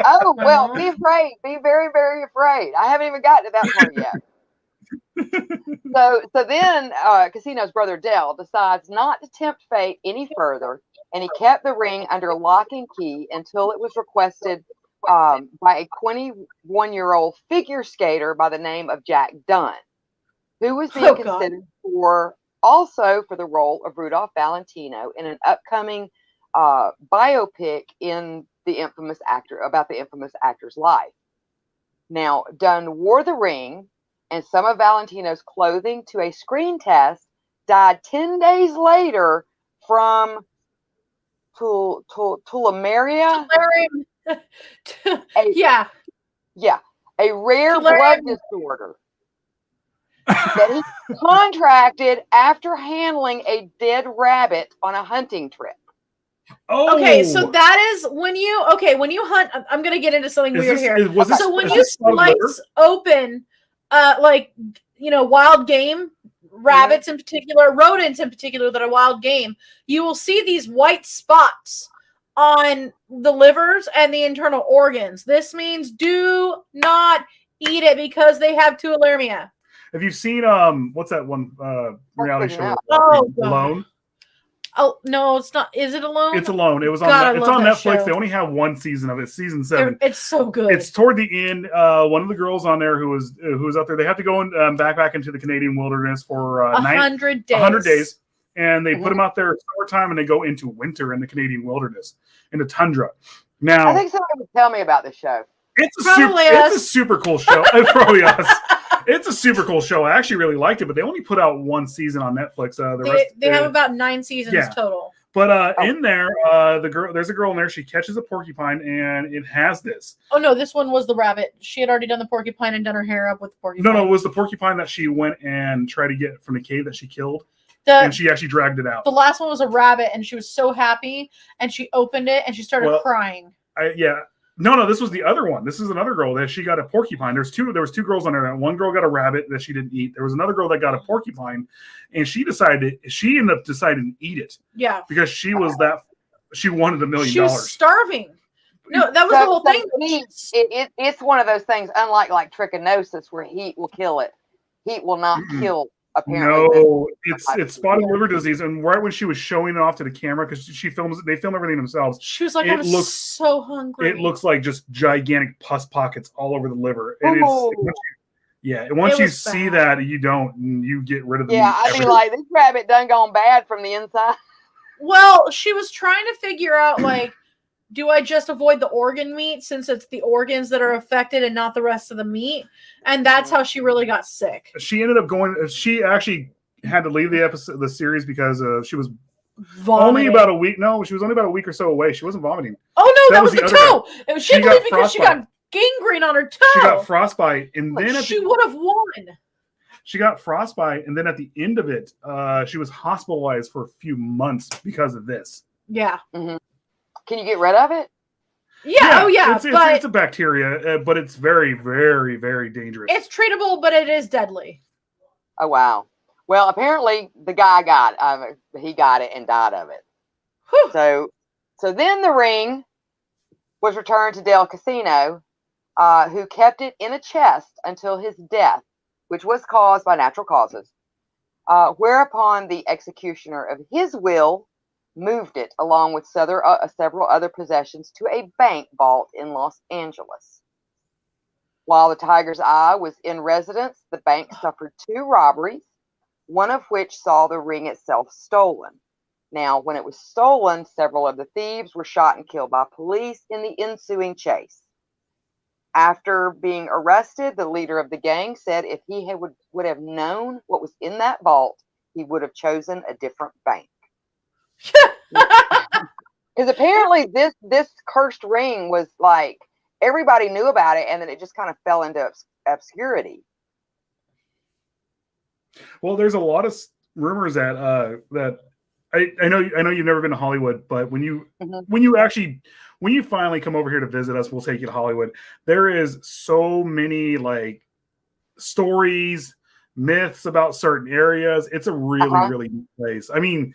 Oh, well, be afraid. Be very, very afraid. I haven't even gotten to that point yet. So then Casino's brother Dell decides not to tempt fate any further, and he kept the ring under lock and key until it was requested by a 21-year-old figure skater by the name of Jack Dunn, who was being considered for the role of Rudolph Valentino in an upcoming biopic about the infamous actor's life. Now, Dunn wore the ring and some of Valentino's clothing to a screen test, died 10 days later from tularemia. A rare blood disorder that he contracted after handling a dead rabbit on a hunting trip. Oh. Okay, so that is when you hunt. I'm going to get into something weird here. So when you slice open, wild game, rabbits in particular, rodents in particular that are wild game, you will see these white spots on the livers and the internal organs. This means do not eat it because they have tularemia. Have you seen what's that one reality show? Alone? Oh no, it's not. Is it Alone? It's Alone. It was on. It's on Netflix. Show. They only have one season of it. Season 7. It's so good. It's toward the end. One of the girls on there who was out there. They have to go back into the Canadian wilderness for 100 days. 100 days, and they put them out there summertime, and they go into winter in the Canadian wilderness, in the tundra. Now, I think somebody would tell me about this show. It's a super cool show. It's probably us. It's a super cool show. I actually really liked it, but they only put out one season on Netflix. They have about 9 seasons total. But in there, there's a girl in there. She catches a porcupine, and it has this. Oh no, this one was the rabbit. She had already done the porcupine and done her hair up with the porcupine. No, it was the porcupine that she went and tried to get from the cave that she killed, and she actually dragged it out. The last one was a rabbit, and she was so happy, and she opened it, and she started crying. No, this was the other one. This is another girl that she got a porcupine. There was two girls on there. One girl got a rabbit that she didn't eat. There was another girl that got a porcupine, and she ended up deciding to eat it. Yeah. Because she wanted $1 million. She was starving. No, that was the whole thing. It's one of those things, unlike like trichinosis, where heat will kill it. Heat will not kill. Apparently, no, it's spotted liver disease, and right when she was showing it off to the camera, because they film everything themselves. She was like, "I was so hungry." It looks like just gigantic pus pockets all over the liver, and Yeah, and once you see that, you get rid of the meat. I'd be like, this rabbit done gone bad from the inside. Well, she was trying to figure out, like, do I just avoid the organ meat since it's the organs that are affected and not the rest of the meat? And that's how she really got sick. She ended up she actually had to leave the series because she was vomiting. Only about a week. No, she was only about a week or so away. She wasn't vomiting. Oh, no, that was the toe. She had to leave because she got gangrene on her toe. She got frostbite. And then she would have won. She got frostbite, and then at the end of it, she was hospitalized for a few months because of this. Yeah. Mm-hmm. Can you get rid of it? Yeah. Oh, yeah. It's a bacteria, but it's very, very, very dangerous. It's treatable, but it is deadly. Oh, wow. Well, apparently the guy he got it and died of it. Whew. So then the ring was returned to Del Casino, who kept it in a chest until his death, which was caused by natural causes, whereupon the executioner of his will moved it along with several other possessions to a bank vault in Los Angeles. While the Tiger's Eye was in residence, the bank suffered 2 robberies, one of which saw the ring itself stolen. Now, when it was stolen, several of the thieves were shot and killed by police in the ensuing chase. After being arrested, the leader of the gang said if he would have known what was in that vault, he would have chosen a different bank. Because apparently this cursed ring was like, everybody knew about it, and then it just kind of fell into obscurity. Well, there's a lot of rumors that I know you've never been to Hollywood, but when you finally come over here to visit us, we'll take you to Hollywood. There is so many like stories, myths about certain areas. It's a really, really neat place. I mean,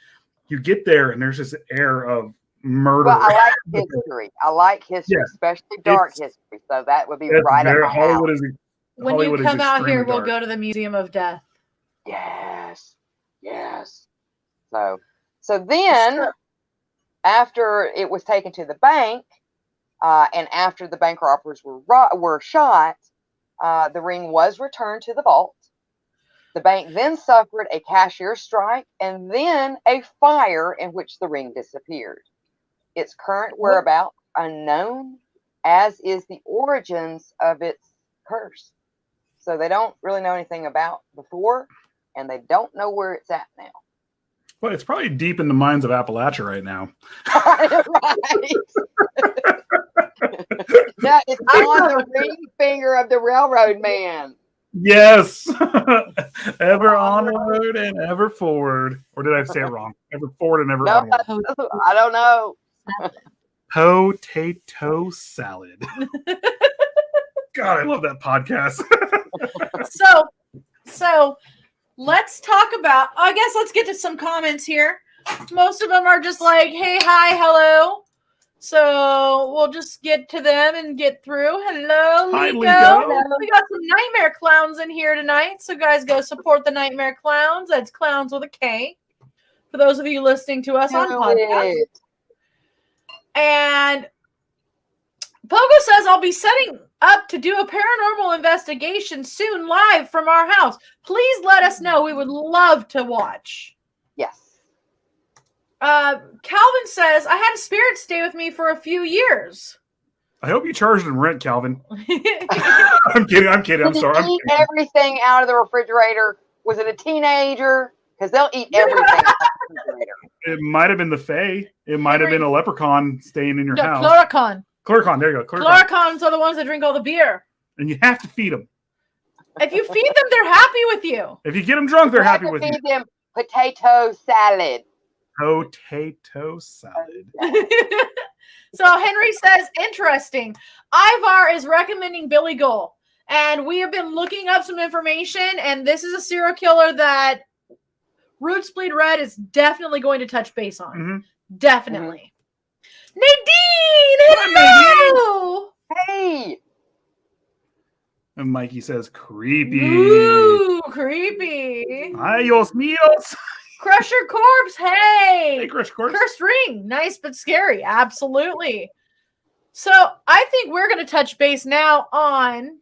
you get there and there's this air of murder. Well, I like history, especially dark history. So that would be right at my house. When you come out here, we'll go to the Museum of Death. Yes. So then, after it was taken to the bank, and after the bank robbers were shot, the ring was returned to the vault. The bank then suffered a cashier strike and then a fire in which the ring disappeared. Its current whereabouts unknown, as is the origins of its curse. So they don't really know anything about before, and they don't know where it's at now. Well, it's probably deep in the mines of Appalachia right now. Right. No, it's on the ring finger of the railroad man. Yes. Ever onward and ever forward. Or did I say it wrong? Ever forward and ever onward. I don't know. Potato salad. God, I love that podcast. So let's talk about, I guess let's get to some comments here. Most of them are just like, hey, hi, hello. So we'll just get to them and get through. Hello, hi, Lico. Lico. We got some Nightmare Clowns in here tonight. So guys, go support the Nightmare Clowns. That's Clowns with a K. For those of you listening to us on podcast. And Pogo says, I'll be setting up to do a paranormal investigation soon live from our house. Please let us know. We would love to watch. Yes. Calvin says, I had a spirit stay with me for a few years. I hope you charged him rent, Calvin. I'm kidding. I'm sorry. Eat everything out of the refrigerator. Was it a teenager? Because they'll eat everything out of the refrigerator. It might have been the Fae. It might have been a leprechaun staying in your house. Chloricon, there you go. Chloricons are the ones that drink all the beer. And you have to feed them. If you feed them, they're happy with you. If you get them drunk, they're happy with you. Feed them potato salad. Potato salad. So Henry says, interesting. Ivar is recommending Billy Gold. And we have been looking up some information, and this is a serial killer that Roots Bleed Red is definitely going to touch base on. Mm-hmm. Definitely. Mm-hmm. Nadine! Hello! Hey! And Mikey says, creepy. Ooh, creepy. Ay, Dios míos. Crusher Corpse, hey! Hey, Crusher Corpse. Cursed Ring, nice but scary, absolutely. So I think we're going to touch base now on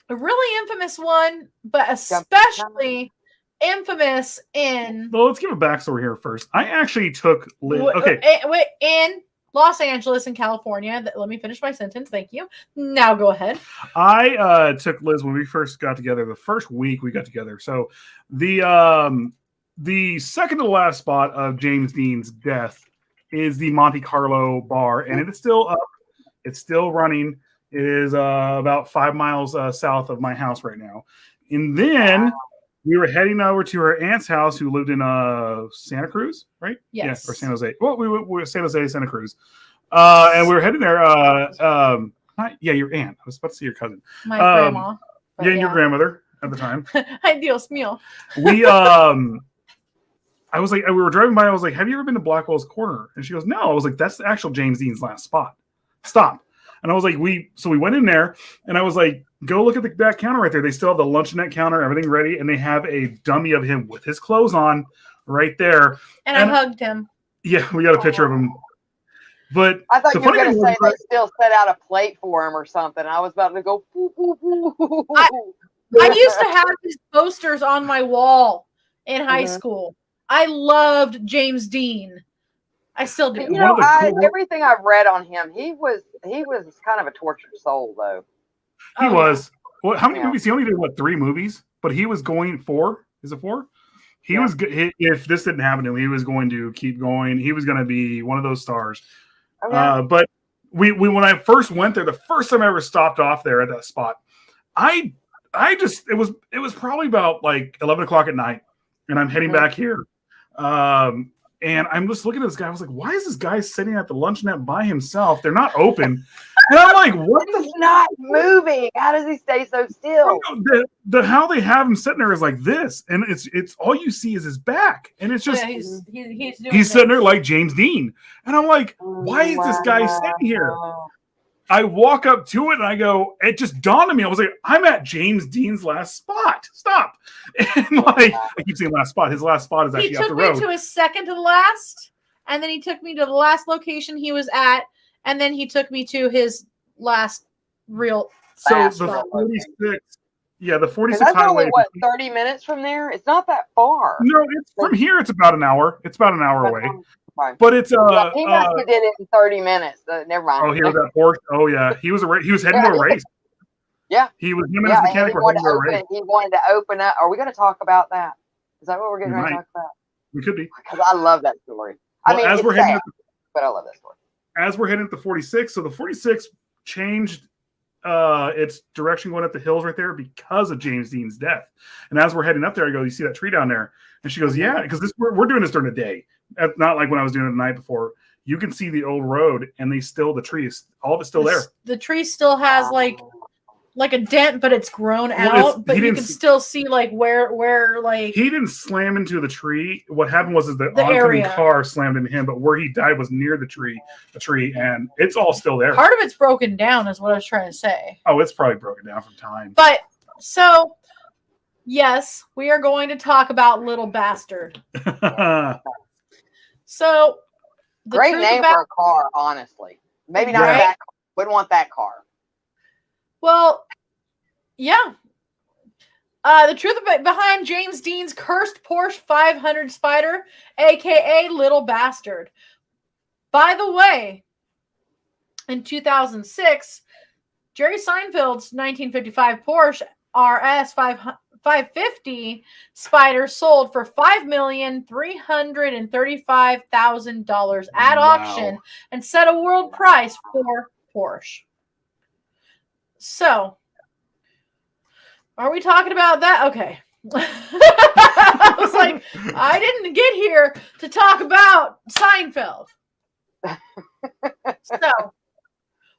a really infamous one, but especially infamous in. Well, let's give a backstory here first. I actually took Liz. Okay. In Los Angeles in California. Let me finish my sentence. Thank you. Now go ahead. I took Liz when we first got together. The first week we got together. So the second to the last spot of James Dean's death is the Monte Carlo bar, and it is still up. It's still running. It is about 5 miles south of my house right now. And then we were heading over to her aunt's house, who lived in Santa Cruz, right? Yes. Yeah, or San Jose. Well, we were San Jose, Santa Cruz. And we were heading there. Your aunt. I was about to say your cousin. My grandma. Yeah, and your grandmother at the time. Ay, Dios mío. I was like, we were driving by. I was like, have you ever been to Blackwell's Corner? And she goes, no. I was like, that's the actual James Dean's last spot. Stop. And I was like, we went in there, and I was like, go look at that counter right there. They still have the luncheonette counter, everything ready, and they have a dummy of him with his clothes on right there. And I hugged him. Yeah, we got a picture of him. But I thought you were going to say they still set out a plate for him or something. I was about to go. I used to have these posters on my wall in high school. I loved James Dean. I still do. You know, everything I've read on him, he was kind of a tortured soul, though. He was. Well, how many movies? He only did 3 movies, but he was going 4. Is it 4? He was. If this didn't happen to him, he was going to keep going. He was going to be one of those stars. Okay. But we when I first went there, the first time I ever stopped off there at that spot, I just it was probably about like 11 o'clock at night, and I'm heading back here. And I'm just looking at this guy. I was like, why is this guy sitting at the luncheonette by himself? They're not open. And I'm like, what? He's not moving. How does he stay so still? How they have him sitting there is like this. And it's all you see is his back. And it's just, he's sitting there like James Dean. And I'm like, why is this guy sitting here? I walk up to it and I go, it just dawned on me. I was like, I'm at James Dean's last spot. Stop. And like, I keep saying last spot. His last spot is actually up the road. He took me to his second to the last, and then he took me to the last location he was at, and then he took me to his last real. So the 46, the 46 that's highway. Only, 30 minutes from there? It's not that far. No, it's from here. It's about an hour. It's about an hour away. But it's he must have did it in 30 minutes. Never mind. Oh, he was at Porsche. Oh yeah, he was heading to a race. Yeah, he was. Him and his mechanic were heading to a race. He wanted to open up. Are we going to talk about that? Is that what we're getting ready to talk about? We could be. Because I love that story. Well, I mean, it's sad, but I love that story. As we're heading to the 46, so the 46 changed its direction going up the hills right there because of James Dean's death. And as we're heading up there, I go, you see that tree down there? And she goes, yeah, because we're doing this during the day. Not like when I was doing it the night before. You can see the old road, and the trees, all of it's still there. The tree still has like a dent, but it's grown out. But you can still see like where like he didn't slam into the tree. What happened was the oncoming car slammed into him, but where he died was near the tree, and it's all still there. Part of it's broken down, is what I was trying to say. Oh, it's probably broken down from time. But so. Yes, we are going to talk about Little Bastard. So, great name for a car, honestly. Maybe not that. Wouldn't want that car. Well, yeah. The truth behind James Dean's cursed Porsche 500 Spider, aka Little Bastard. By the way, in 2006, Jerry Seinfeld's 1955 Porsche RS 550 Spider sold for $5,335,000 at auction and set a world price for Porsche. So, are we talking about that? Okay. I was like, I didn't get here to talk about Seinfeld. So,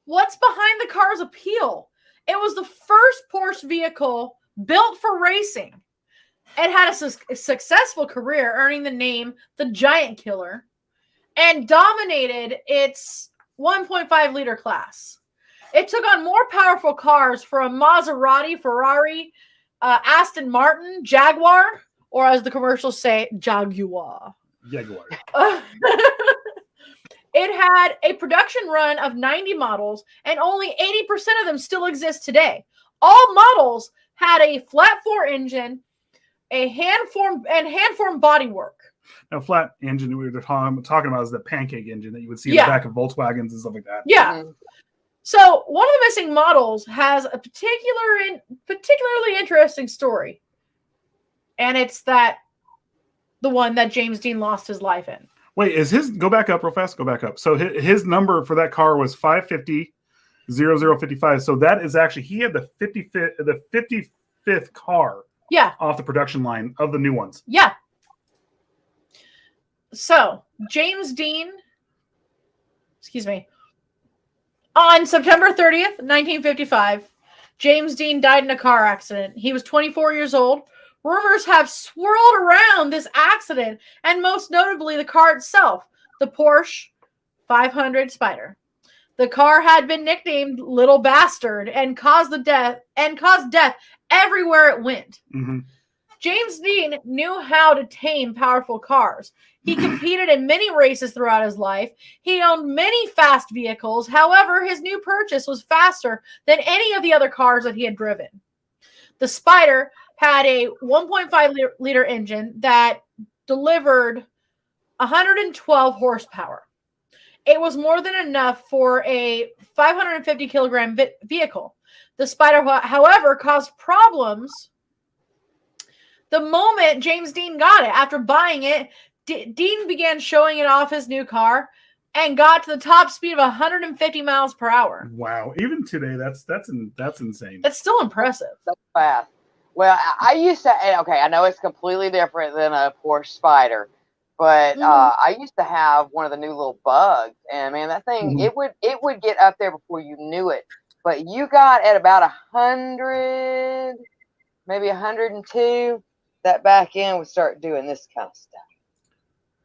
what's behind the car's appeal? It was the first Porsche vehicle built for racing. It had a successful career, earning the name the Giant Killer, and dominated its 1.5 liter class. It took on more powerful cars from Maserati, Ferrari, Aston Martin, Jaguar, or as the commercials say, Jaguar. It had a production run of 90 models, and only 80% of them still exist today. All models had a flat 4 engine, a hand formed bodywork. Now, flat engine we were talking about is the pancake engine that you would see in the back of Volkswagens and stuff like that. Yeah. Mm-hmm. So one of the missing models has a particularly interesting story, and it's the one that James Dean lost his life in. Wait, is his go back up real fast? Go back up. So his number for that car was 550-0055. So that is actually he had the 55th car. Yeah. Off the production line of the new ones. Yeah. So James Dean, on September 30th, 1955, James Dean died in a car accident. He was 24 years old. Rumors have swirled around this accident, and most notably the car itself, the Porsche 500 Spider. The car had been nicknamed Little Bastard and caused death everywhere it went. Mm-hmm. James Dean knew how to tame powerful cars. He competed in many races throughout his life. He owned many fast vehicles. However, his new purchase was faster than any of the other cars that he had driven. The Spider had a 1.5 liter engine that delivered 112 horsepower. It was more than enough for a 550 kilogram vehicle. The Spider, however, caused problems the moment James Dean got it. After buying it, Dean began showing it off his new car and got to the top speed of 150 miles per hour. Wow. Even today, that's insane. That's still impressive. That's fast. Well, I used to, okay, I know it's completely different than a Porsche Spider, but I used to have one of the new little Bugs, and man, that thing, it would get up there before you knew it. But you got at about 100, maybe 102, that back end would start doing this kind of stuff.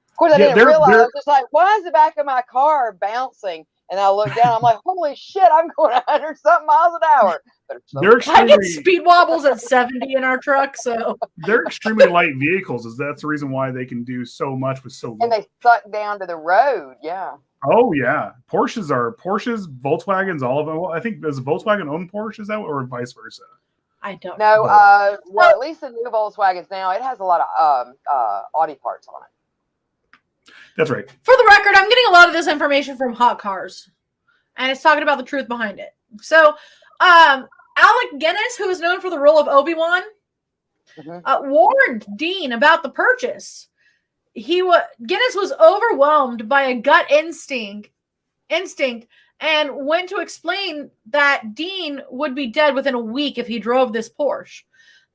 Of course, I didn't realize. I was just like, why is the back of my car bouncing? And I looked down. I'm like, holy shit, I'm going 100-something miles an hour. I get speed wobbles at 70 in our truck, so. They're extremely light vehicles. That's the reason why they can do so much with so little. And they suck down to the road, yeah. Oh, yeah. Porsches, Volkswagens, all of them. Well, I think, does Volkswagen own Porsche? Or vice versa? I don't know. No, well, at least the new Volkswagens now, it has a lot of Audi parts on it. That's right. For the record, I'm getting a lot of this information from Hot Cars, and it's talking about the truth behind it. So, Alec Guinness, who is known for the role of Obi-Wan, warned Dean about the purchase. Guinness was overwhelmed by a gut instinct and went to explain that Dean would be dead within a week if he drove this Porsche.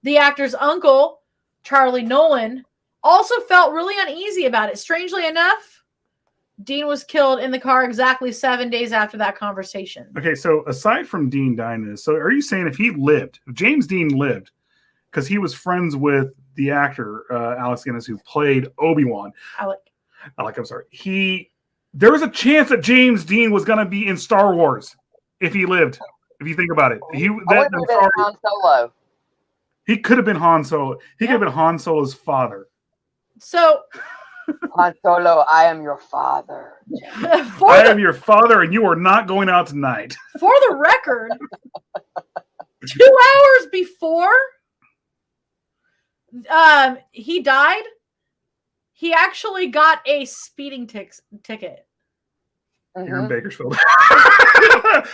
The actor's uncle, Charlie Nolan, also felt really uneasy about it. Strangely enough, Dean was killed in the car exactly 7 days after that conversation. Okay, so aside from Dean dying in this, so are you saying if James Dean lived, because he was friends with the actor, Alex Guinness, who played Obi-Wan. Alec, I'm sorry. There was a chance that James Dean was going to be in Star Wars if he lived, if you think about it. Han Solo. He could have been Han Solo. He could have been Han Solo's father. So, Han Solo, I am your father. I am your father, and you are not going out tonight. For the record, 2 hours before he died, he actually got a speeding ticket. Here in Bakersfield.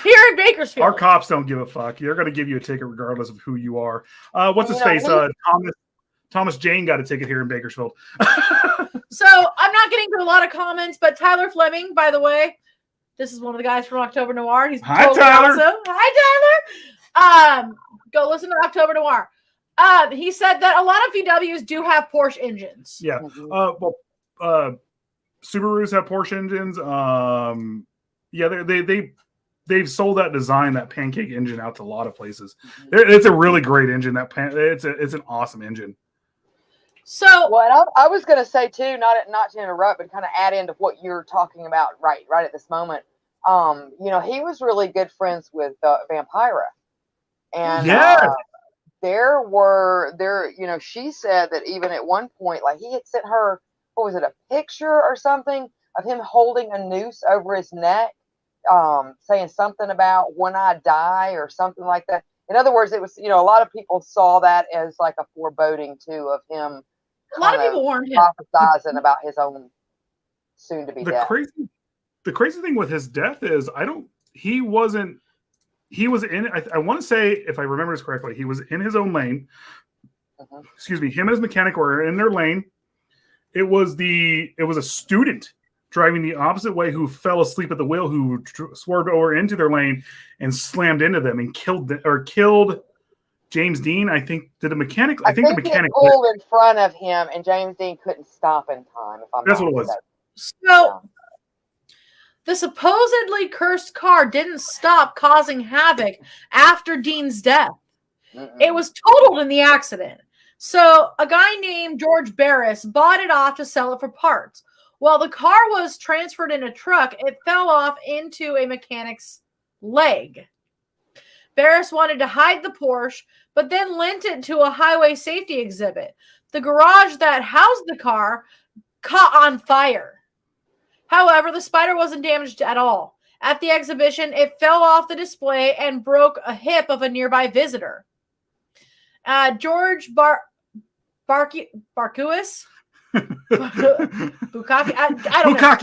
Here in Bakersfield. Our cops don't give a fuck. They're going to give you a ticket regardless of who you are. What's his face? Thomas Jane got a ticket here in Bakersfield. So I'm not getting to a lot of comments, but Tyler Fleming, by the way, this is one of the guys from October Noir. He's totally awesome. Hi, Tyler. Go listen to October Noir. He said that a lot of VWs do have Porsche engines. Yeah. Subarus have Porsche engines. They've sold that design, that pancake engine, out to a lot of places. It's a really great engine. It's an awesome engine. So, well, I was going to say too, not to interrupt, but kind of add into what you're talking about right at this moment. He was really good friends with Vampira, and she said that even at one point, like he had sent her, what was it, a picture or something of him holding a noose over his neck, saying something about when I die or something like that. In other words, it was, a lot of people saw that as like a foreboding too of him. A lot of people warned him. Prophesizing about his own soon-to-be death. The crazy thing with his death is, he was in, I want to say, if I remember this correctly, he was in his own lane. Excuse me, him and his mechanic were in their lane. It was a student driving the opposite way who fell asleep at the wheel, who swerved over into their lane and slammed into them and killed James Dean. I think the mechanic pulled in front of him, and James Dean couldn't stop in time. That's what it was. So the supposedly cursed car didn't stop causing havoc after Dean's death. It was totaled in the accident. So a guy named George Barris bought it off to sell it for parts. While the car was transferred in a truck, it fell off into a mechanic's leg. Barris wanted to hide the Porsche, but then lent it to a highway safety exhibit. The garage that housed the car caught on fire. However, the Spider wasn't damaged at all. At the exhibition, it fell off the display and broke a hip of a nearby visitor. George Barkuis? Bukaki? I don't know.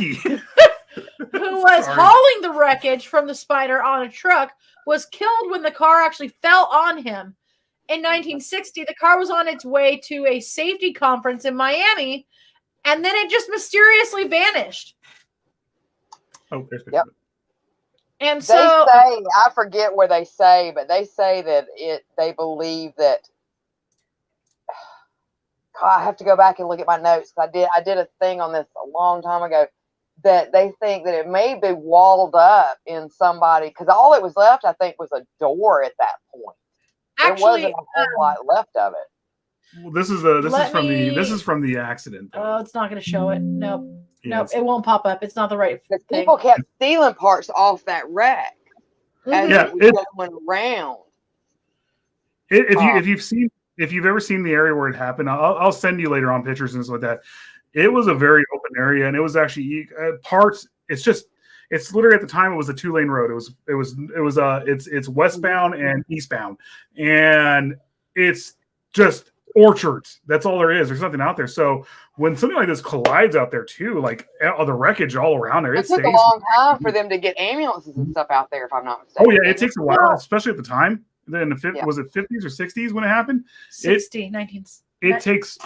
Who was hauling the wreckage from the Spider on a truck, was killed when the car actually fell on him. In 1960, the car was on its way to a safety conference in Miami, and then it just mysteriously vanished. Oh, there's yep. And so they say, I forget where they say, but they say that they believe that. I have to go back and look at my notes. I did a thing on this a long time ago, that they think that it may be walled up in somebody, because all it was left, I think, was a door at that point. Actually, there wasn't a whole lot left of it. Well, this is from the accident. Oh, it's not going to show it. Nope. Nope, it won't pop up. It's not the right thing. People kept stealing parts off that wreck as it was going around. If you've ever seen the area where it happened, I'll send you later on pictures and stuff like that. It was a very open area, and it was actually parts. It's literally, at the time, it was a 2-lane road. It's westbound and eastbound, and it's just orchards. That's all there is. There's nothing out there. So when something like this collides out there too, like the wreckage all around there, it took a long time for them to get ambulances and stuff out there, if I'm not mistaken. Oh yeah, it takes a while, especially at the time. Then was it 50s or 60s when it happened? 19. It takes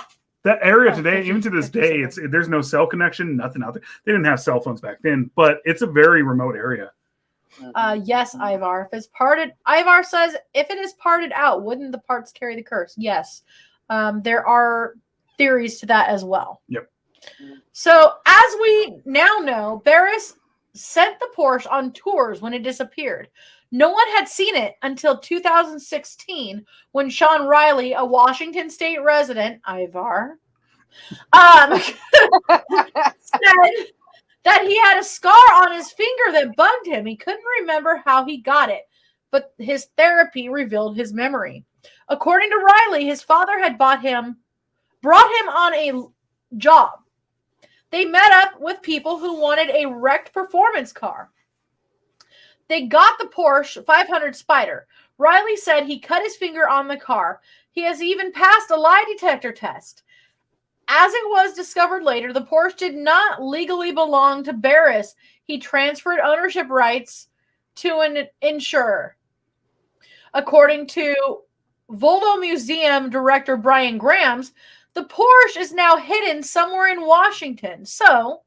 that area today, even to this day, there's no cell connection, nothing out there. They didn't have cell phones back then, but it's a very remote area. Yes, Ivar. If it's parted, Ivar says, if it is parted out, wouldn't the parts carry the curse? Yes. There are theories to that as well. Yep. So as we now know, Barris sent the Porsche on tours when it disappeared. No one had seen it until 2016, when Sean Riley, a Washington State resident, Ivar, said that he had a scar on his finger that bugged him. He couldn't remember how he got it, but his therapy revealed his memory. According to Riley, his father had brought him on a job. They met up with people who wanted a wrecked performance car. They got the Porsche 500 Spider. Riley said he cut his finger on the car. He has even passed a lie detector test. As it was discovered later, the Porsche did not legally belong to Barris. He transferred ownership rights to an insurer. According to Volvo Museum director Brian Grams, the Porsche is now hidden somewhere in Washington. So,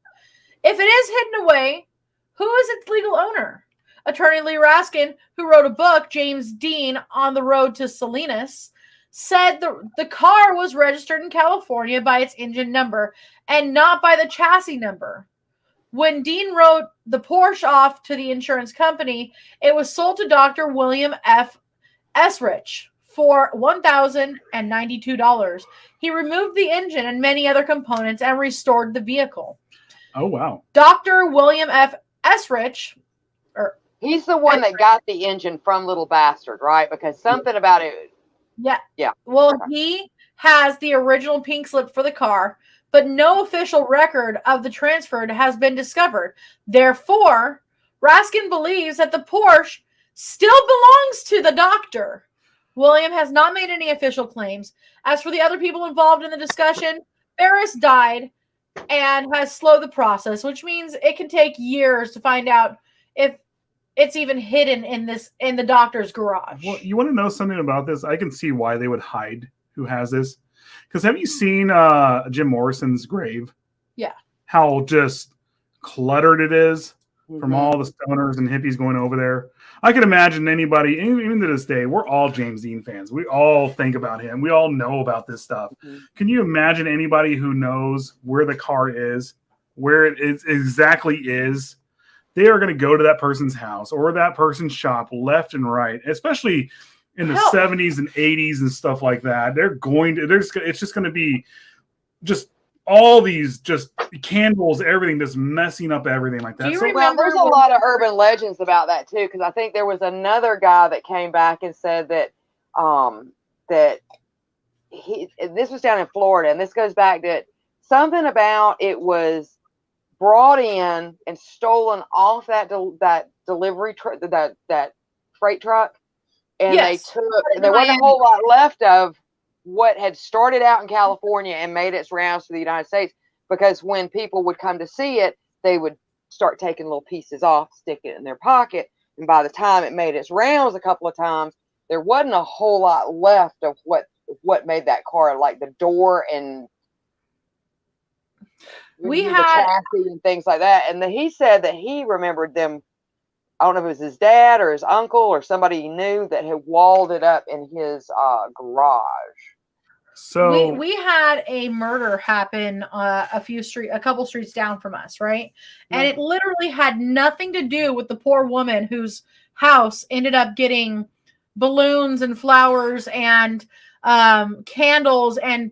if it is hidden away, who is its legal owner? Attorney Lee Raskin, who wrote a book, James Dean, On the Road to Salinas, said the car was registered in California by its engine number and not by the chassis number. When Dean wrote the Porsche off to the insurance company, it was sold to Dr. William F. Esrich for $1,092. He removed the engine and many other components and restored the vehicle. Oh, wow. Dr. William F. Esrich, he's the one that got the engine from Little Bastard, right? Because something about it. Yeah. Yeah. Well, he has the original pink slip for the car, but no official record of the transfer has been discovered. Therefore, Raskin believes that the Porsche still belongs to the doctor. William has not made any official claims. As for the other people involved in the discussion, Ferris died and has slowed the process, which means it can take years to find out if it's even hidden in the doctor's garage. Well, you want to know something about this? I can see why they would hide who has this. Because have you seen Jim Morrison's grave? Yeah. How just cluttered it is from all the stoners and hippies going over there. I can imagine anybody, even to this day, we're all James Dean fans. We all think about him. We all know about this stuff. Can you imagine anybody who knows where the car is, where it exactly is? They are going to go to that person's house or that person's shop left and right, especially in the 70s and 80s and stuff like that. They're going to, it's just going to be just all these just candles, everything just messing up everything like that. Do you remember? Well, there's a lot of urban legends about that too, because I think there was another guy that came back and said that this was down in Florida, and this goes back to something about it was brought in and stolen off that delivery truck, that freight truck, and there wasn't a whole lot left of what had started out in California and made its rounds to the United States, because when people would come to see it, they would start taking little pieces off, stick it in their pocket, and by the time it made its rounds a couple of times, there wasn't a whole lot left of what made that car, like the door and the chassis and things like that. And he said that he remembered them. I don't know if it was his dad or his uncle or somebody he knew that had walled it up in his garage. So we had a murder happen a couple streets down from us, right? And it literally had nothing to do with the poor woman whose house ended up getting balloons and flowers and candles and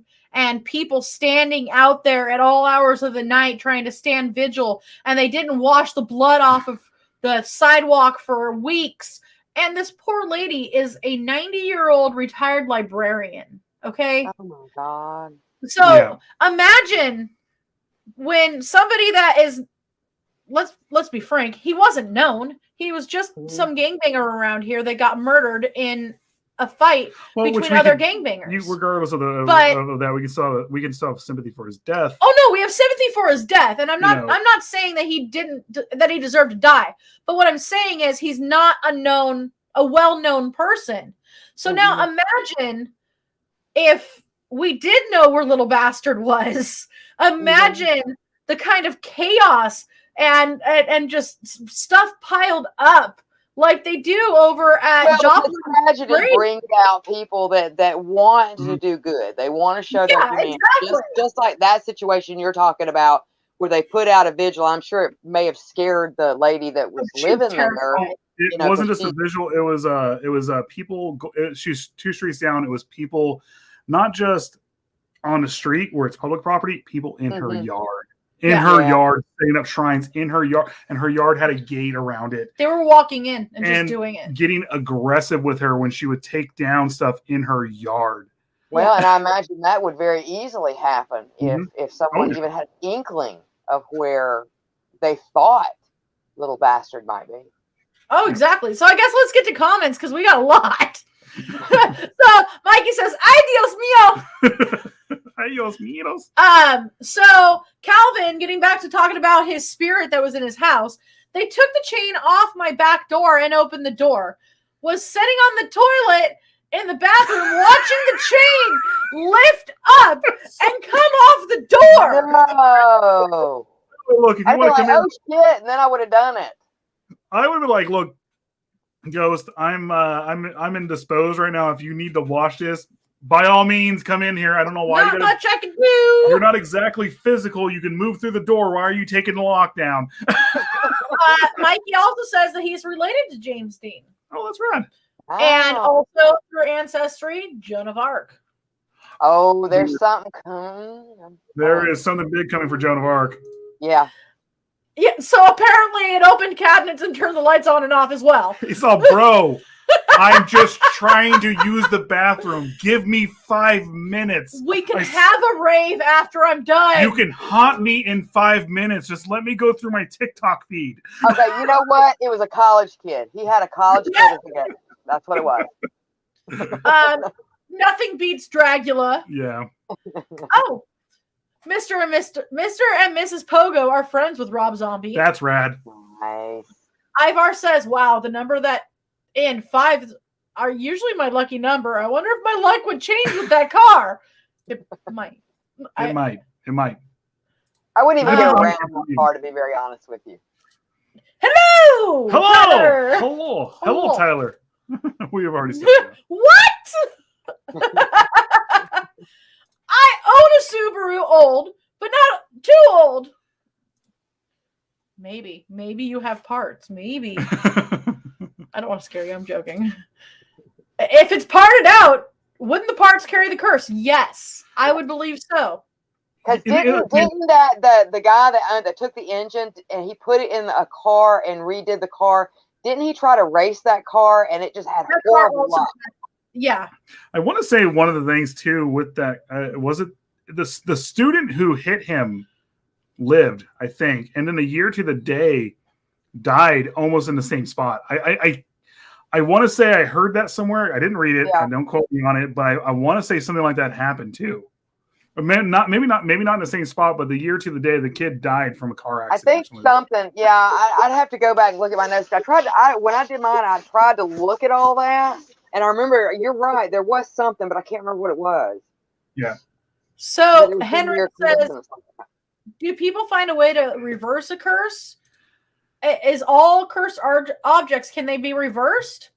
people standing out there at all hours of the night trying to stand vigil, and they didn't wash the blood off of the sidewalk for weeks. And this poor lady is a 90-year-old retired librarian. Okay. Oh my God. So imagine when somebody that is, let's be frank, he wasn't known. He was just some gangbanger around here that got murdered in a fight between other gangbangers. Regardless of that, we can still have sympathy for his death. Oh no, we have sympathy for his death, and I'm not saying that he deserved to die. But what I'm saying is he's not a well-known person. So now imagine if we did know where little bastard was. Imagine the kind of chaos and just stuff piled up like they do over at Joplin. Tragedy brings out people that want to do good. They want to show their humanity. Exactly. Just like that situation you're talking about, where they put out a vigil. I'm sure it may have scared the lady that was living there. It wasn't just a visual. It was people. She's 2 streets down. It was people, not just on the street where it's public property. People in her yard. Yard, setting up shrines in her yard, and her yard had a gate around it. They were walking in and just doing it. Getting aggressive with her when she would take down stuff in her yard. Well, and I imagine that would very easily happen if someone even had an inkling of where they thought little bastard might be. Oh, exactly. So I guess let's get to comments because we got a lot. So Mikey says, "Ay, Dios mío." Adios, míos. So Calvin, getting back to talking about his spirit that was in his house, they took the chain off my back door and opened the door. Was sitting on the toilet in the bathroom watching the chain lift up and come off the door. No. Look, if you want to come in, shit, and then I would have done it. I would have been like, look, Ghost, I'm indisposed right now. If you need to wash this, by all means, come in here. I don't know why. Not much I can do. You're not exactly physical. You can move through the door. Why are you taking the lockdown? Mikey also says that he's related to James Dean. Oh, that's rad. And also through ancestry, Joan of Arc. Oh, there's something coming. There is something big coming for Joan of Arc. Yeah. Yeah, so apparently it opened cabinets and turned the lights on and off as well. It's all, bro. I'm just trying to use the bathroom. Give me 5 minutes. We can have a rave after I'm done. You can haunt me in 5 minutes. Just let me go through my TikTok feed. Okay, you know what? It was a college kid. He had a college kid as a guest. That's what it was. Nothing beats Dragula. Yeah. Oh, Mr. and Mrs. Pogo are friends with Rob Zombie. That's rad. Nice. Ivar says, "Wow, the number that and 5 are usually my lucky number. I wonder if my luck would change with that car." It might. It might. I wouldn't even get around that car, to be very honest with you. Hello, Tyler. Hello, Tyler. We have already said that. What? I own a Subaru, old, but not too old. Maybe you have parts. Maybe. I don't want to scare you. I'm joking. If it's parted out, wouldn't the parts carry the curse? Yes, I would believe so. Because didn't that the guy that took the engine and he put it in a car and redid the car? Didn't he try to race that car and it just had horrible luck? Yeah. I want to say one of the things too with that was it the student who hit him lived, I think, and then a year to the day died almost in the same spot. I want to say I heard that somewhere. I didn't read it. Yeah. Don't quote me on it, but I want to say something like that happened too. Maybe not in the same spot, but the year to the day the kid died from a car accident. I think something. Yeah, I'd have to go back and look at my notes. When I did mine, I tried to look at all that, and I remember you're right. There was something, but I can't remember what it was. Yeah. So Henry says, "Do people find a way to reverse a curse? Is all cursed objects, can they be reversed?"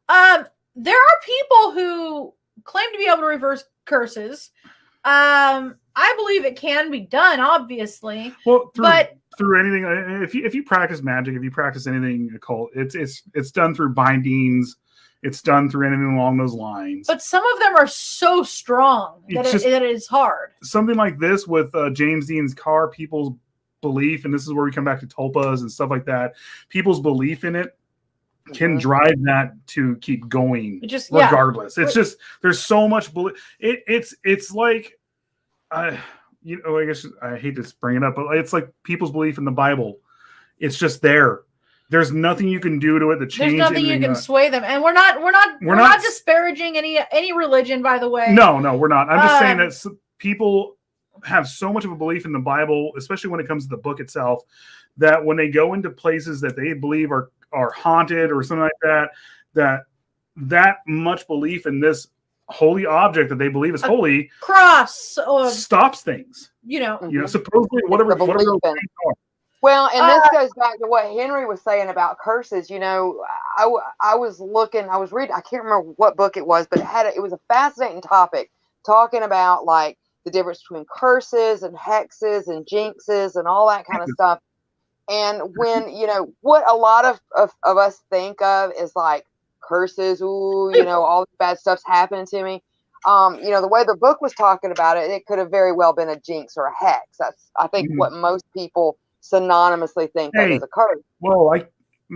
There are people who claim to be able to reverse curses. I believe it can be done, obviously. Well, through anything, if you practice magic, if you practice anything occult, it's done through bindings. It's done through anything along those lines. But some of them are so strong that it is hard. Something like this with James Dean's car, people's belief, and this is where we come back to tulpas and stuff like that. People's belief in it can drive that to keep going regardless. It's just there's so much belief. It's like I guess I hate to bring it up, but it's like people's belief in the Bible. It's just there. There's nothing you can do to it to change. There's nothing you can sway them, and we're not disparaging any religion, by the way. No, we're not. I'm just saying that people have so much of a belief in the Bible, especially when it comes to the book itself, that when they go into places that they believe are haunted or something like that much belief in this holy object that they believe is holy cross stops things. Supposedly whatever. Well, and this goes back to what Henry was saying about curses. I was reading, I can't remember what book it was, but it was a fascinating topic talking about like the difference between curses and hexes and jinxes and all that kind of stuff. And when, what a lot of us think of is like curses, all the bad stuff's happening to me. The way the book was talking about it, it could have very well been a jinx or a hex. That's, I think, what most people synonymously think of as a curse. Well,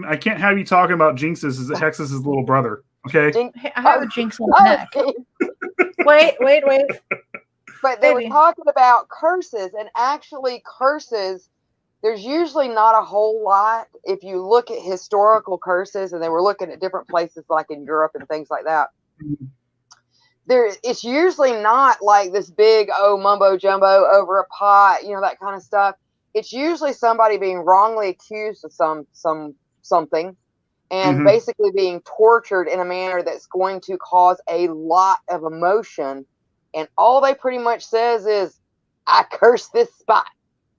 I can't have you talking about jinxes as Hex's little brother, okay? I have a jinx on the neck. Wait. But they were talking about curses, and actually curses, there's usually not a whole lot. If you look at historical curses, and they were looking at different places like in Europe and things like that, it's usually not like this big, mumbo jumbo over a pot, that kind of stuff. It's usually somebody being wrongly accused of something and basically being tortured in a manner that's going to cause a lot of emotion. And all they pretty much says is, "I curse this spot."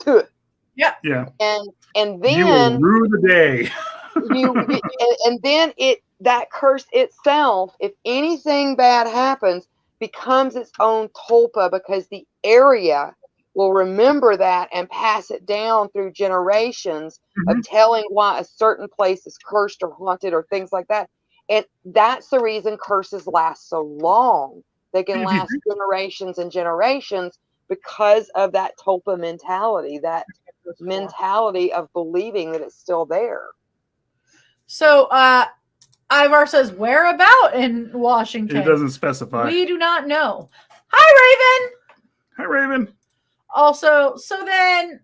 To it. Yeah. And then you will rue the day. and then that curse itself, if anything bad happens, becomes its own tulpa, because the area will remember that and pass it down through generations of telling why a certain place is cursed or haunted or things like that. And that's the reason curses last so long. They can last generations and generations because of that tulpa mentality, that mentality of believing that it's still there. So Ivar says, "Where about in Washington?" It doesn't specify. We do not know. Hi, Raven. Also, so then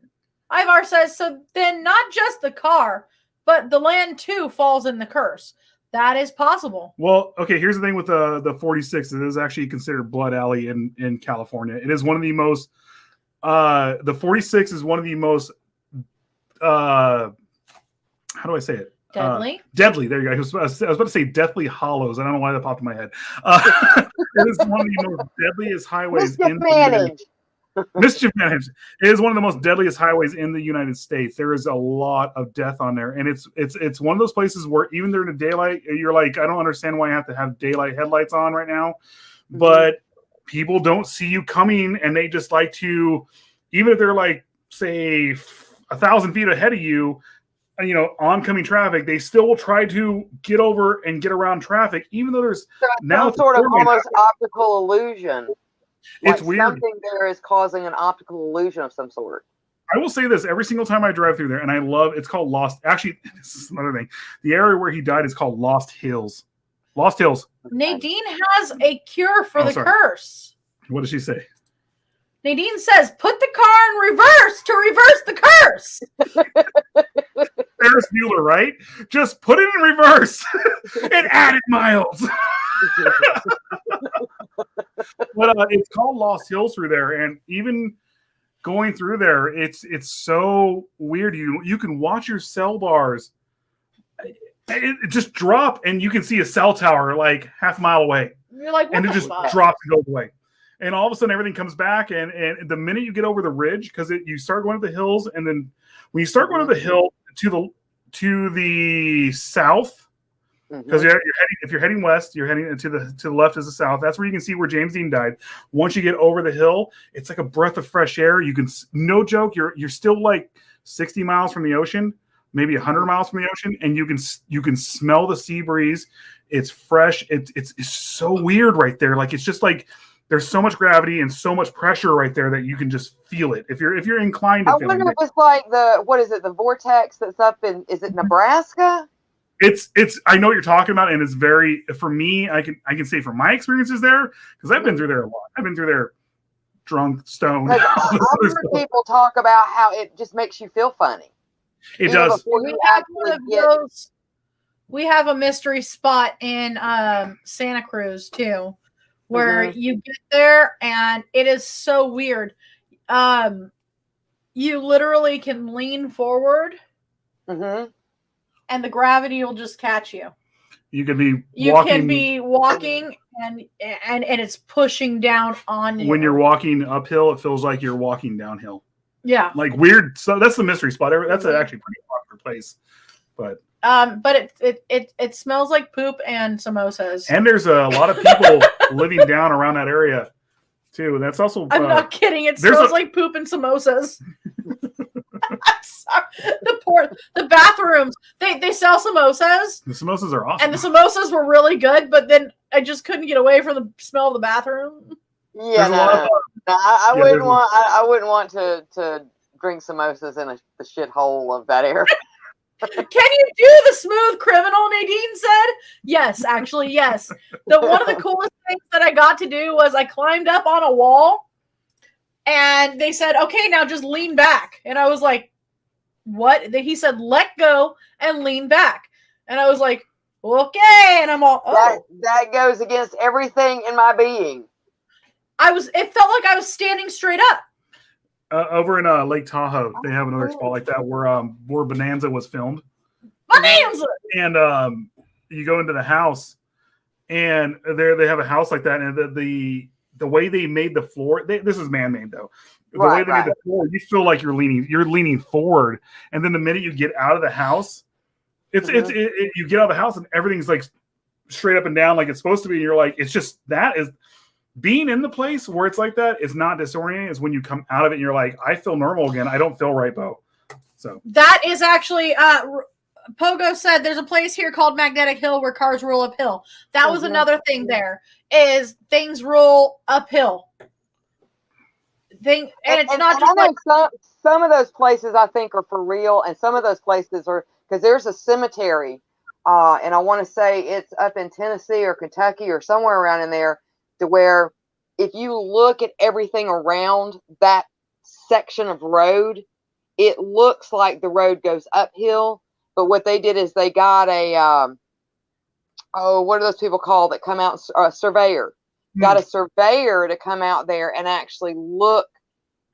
Ivar says, so then not just the car, but the land too falls in the curse. That is possible. Well, okay, here's the thing with the 46. It is actually considered Blood Alley in California. It is one of the most the 46 is one of the most how do I say it? Deadly. Deadly. There you go. I was about to say Deathly Hollows. I don't know why that popped in my head. It is one of the most deadliest highways in the Mischief Managed. It is one of the most deadliest highways in the United States. There is a lot of death on there, and it's one of those places where even during the daylight, you're like, I don't understand why I have to have daylight headlights on right now, but people don't see you coming, and they just like to, even if they're like, say, 1,000 feet ahead of you, oncoming traffic, they still will try to get over and get around traffic, even though there's now some sort of almost optical illusion. It's weird. Something there is causing an optical illusion of some sort. I will say this every single time I drive through there, and I love it's called Lost. Actually, this is another thing. The area where he died is called Lost Hills. Lost Hills. Nadine has a cure for the curse. What does she say? Nadine says, put the car in reverse to reverse the curse. Ferris Bueller, right? Just put it in reverse and added miles. But it's called Lost Hills through there, and even going through there, it's so weird. You can watch your cell bars it just drop, and you can see a cell tower like half a mile away. You're like, what and it the just fuck? drops and goes away. And all of a sudden, everything comes back, and the minute you get over the ridge, because you start going to the hills, and then when you start going to the hill to the south. Because if you're heading west, you're heading to the left is the south. That's where you can see where James Dean died. Once you get over the hill, it's like a breath of fresh air. You can, no joke, you're still like 60 miles from the ocean, maybe 100 miles from the ocean, and you can smell the sea breeze. It's fresh. It's so weird right there. Like it's just like there's so much gravity and so much pressure right there that you can just feel it. If you're inclined to feel it. I wonder if it's like the vortex that's up in, is it Nebraska? It's I know what you're talking about, and it's very, for me, I can say from my experiences there, because I've been through there a lot. I've been through there drunk, stoned. I've heard people talk about how it just makes you feel funny. It does. We have a mystery spot in Santa Cruz too, where you get there and it is so weird. You literally can lean forward. And the gravity will just catch you. You can be walking and it's pushing down on you. When you're walking uphill, it feels like you're walking downhill. Yeah. Like weird. So that's the mystery spot. That's actually a pretty popular place. But it smells like poop and samosas. And there's a lot of people living down around that area too. That's also I'm not kidding. It smells like poop and samosas. The bathrooms, they sell samosas. The samosas are awesome. And the samosas were really good, but then I just couldn't get away from the smell of the bathroom. Yeah, I wouldn't want to drink samosas in the shithole of that area. Can you do the smooth criminal, Nadine said? Yes, actually, yes. One of the coolest things that I got to do was I climbed up on a wall, and they said, okay, now just lean back. And I was like, what? He said, let go and lean back. And I was like, okay. And I'm all, oh. That goes against everything in my being. It felt like I was standing straight up. Over in Lake Tahoe, they have another spot like that where Bonanza was filmed. Bonanza! And you go into the house, and there they have a house like that, and the way they made the floor, this is man-made though. The way they made the floor, you feel like you're leaning forward, and then the minute you get out of the house, you get out of the house and everything's like straight up and down like it's supposed to be. And you're like, it's just that is being in the place where it's like that is not disorienting. It's when you come out of it and you're like, I feel normal again. I don't feel right, Bo. So that is actually Pogo said there's a place here called Magnetic Hill where cars roll uphill. That was another thing. There is things roll uphill. Some of those places I think are for real, and some of those places are because there's a cemetery, and I want to say it's up in Tennessee or Kentucky or somewhere around in there, to where if you look at everything around that section of road, it looks like the road goes uphill. But what they did is they got what are those people called that come out? Surveyor. Got a surveyor to come out there and actually look